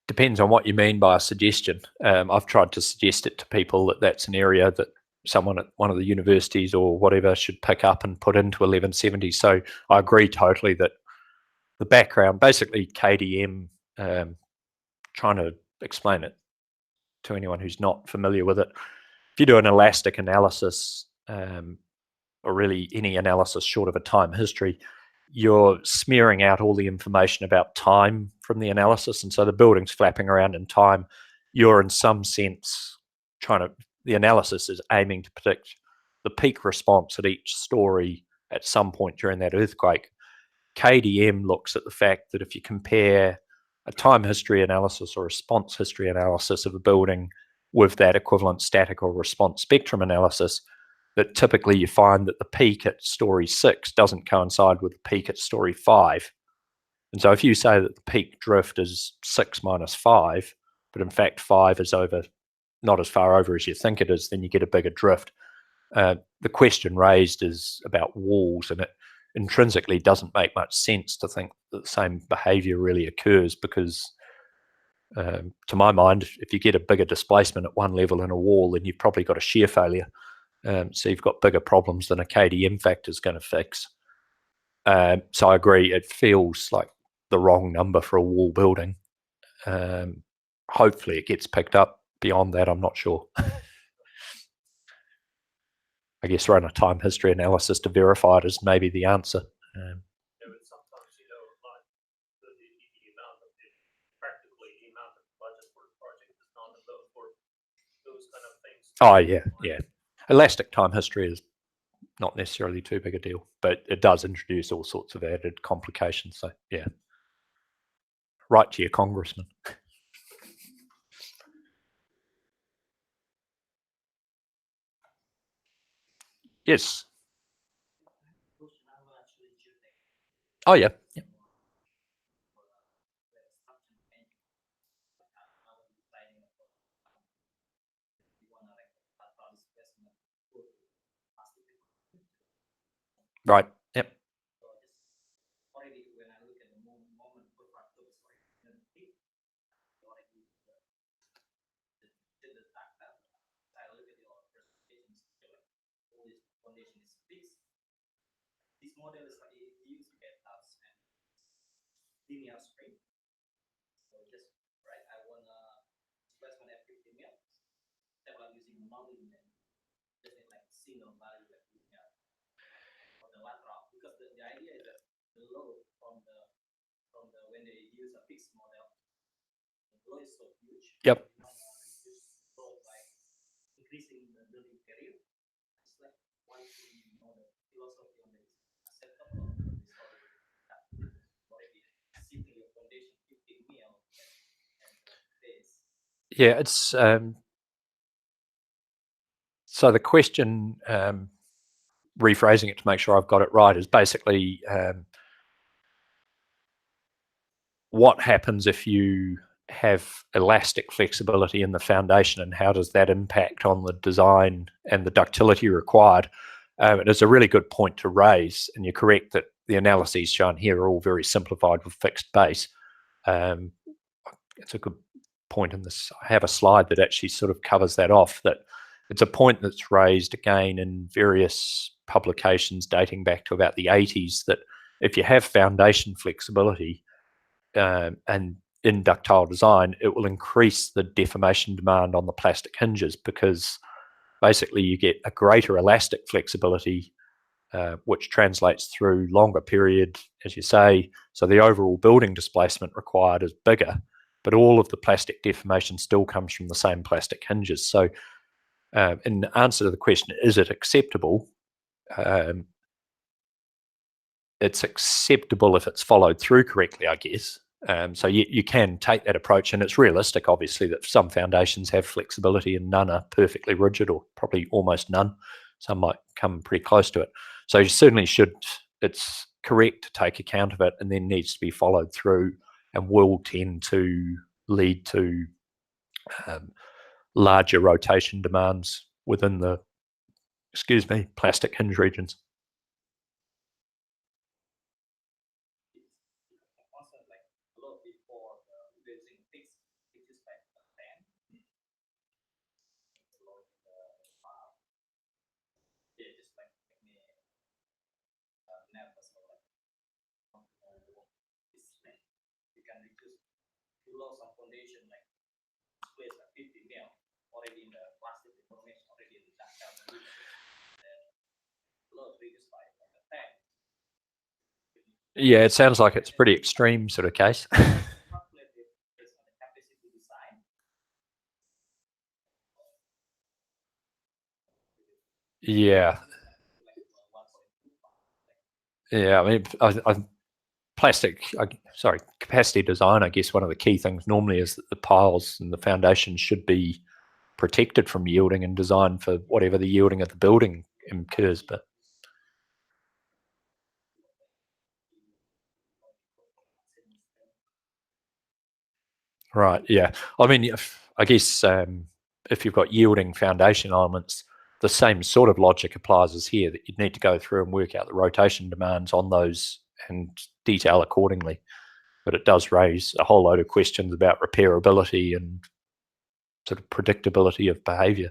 Depends on what you mean by a suggestion. I've tried to suggest it to people that that's an area that someone at one of the universities or whatever should pick up and put into 1170. So I agree totally that the background, basically KDM, trying to explain it to anyone who's not familiar with it. If you do an elastic analysis, or really any analysis short of a time history, you're smearing out all the information about time from the analysis. And so the building's flapping around in time. You're in some sense the analysis is aiming to predict the peak response at each story at some point during that earthquake. KDM looks at the fact that if you compare a time history analysis or response history analysis of a building with that equivalent static or response spectrum analysis, that typically you find that the peak at story 6 doesn't coincide with the peak at story 5. And so if you say that the peak drift is 6 minus 5, but in fact 5 is over, not as far over as you think it is, then you get a bigger drift. The question raised is about walls, and it intrinsically doesn't make much sense to think that the same behaviour really occurs, because to my mind, if you get a bigger displacement at one level in a wall, then you've probably got a shear failure. So you've got bigger problems than a KDM factor is going to fix. So I agree, it feels like the wrong number for a wall building. Hopefully it gets picked up. Beyond that, I'm not sure. I guess run a time history analysis to verify it is maybe the answer. Yeah, but sometimes, you know, like the amount of practically the amount of budget for the project is not enough for those kind of things. Oh yeah. Elastic time history is not necessarily too big a deal, but it does introduce all sorts of added complications. So yeah, write to your congressman. Yes. Oh yeah. Right. Yep. This model is used to get us and linear spring. So just right, I want displacement at 50 mil. Instead of using non-linear, just need like single value at linear for the lateral, because the idea is that the load from the when they use a fixed model, the load is so huge. Yep. You want to reduce load by increasing the building period. It's like once you know the philosophy on this acceptable of this already simply your foundation 15 mil and the base. Yeah, it's so the question, rephrasing it to make sure I've got it right, is basically what happens if you have elastic flexibility in the foundation, and how does that impact on the design and the ductility required? And it's a really good point to raise, and you're correct that the analyses shown here are all very simplified with fixed base. It's a good point in this. I have a slide that actually sort of covers that off, that it's a point that's raised again in various publications dating back to about the 80s, that if you have foundation flexibility and in ductile design, it will increase the deformation demand on the plastic hinges, because basically you get a greater elastic flexibility, which translates through longer period, as you say. So the overall building displacement required is bigger, but all of the plastic deformation still comes from the same plastic hinges. So in answer to the question, is it acceptable? It's acceptable if it's followed through correctly, I guess. So you can take that approach, and it's realistic, obviously, that some foundations have flexibility and none are perfectly rigid, or probably almost none. Some might come pretty close to it. So you certainly should, it's correct to take account of it, and then needs to be followed through, and will tend to lead to larger rotation demands within the, plastic hinge regions. Below some foundation like place like 50 mil already in the plastic deformation, already in the ductile solution, then load reduced by like a tank. Yeah, it sounds like it's a pretty extreme sort of case. Yeah. Yeah, I mean, capacity design, I guess one of the key things normally is that the piles and the foundations should be protected from yielding and designed for whatever the yielding of the building incurs. But right, yeah. I mean, I guess if you've got yielding foundation elements, the same sort of logic applies as here, that you'd need to go through and work out the rotation demands on those and detail accordingly. But it does raise a whole load of questions about repairability and sort of predictability of behaviour.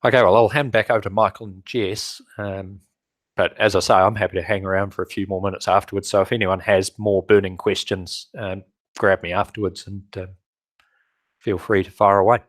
Okay, well, I'll hand back over to Michael and Jess. But as I say, I'm happy to hang around for a few more minutes afterwards. So if anyone has more burning questions, grab me afterwards and feel free to fire away.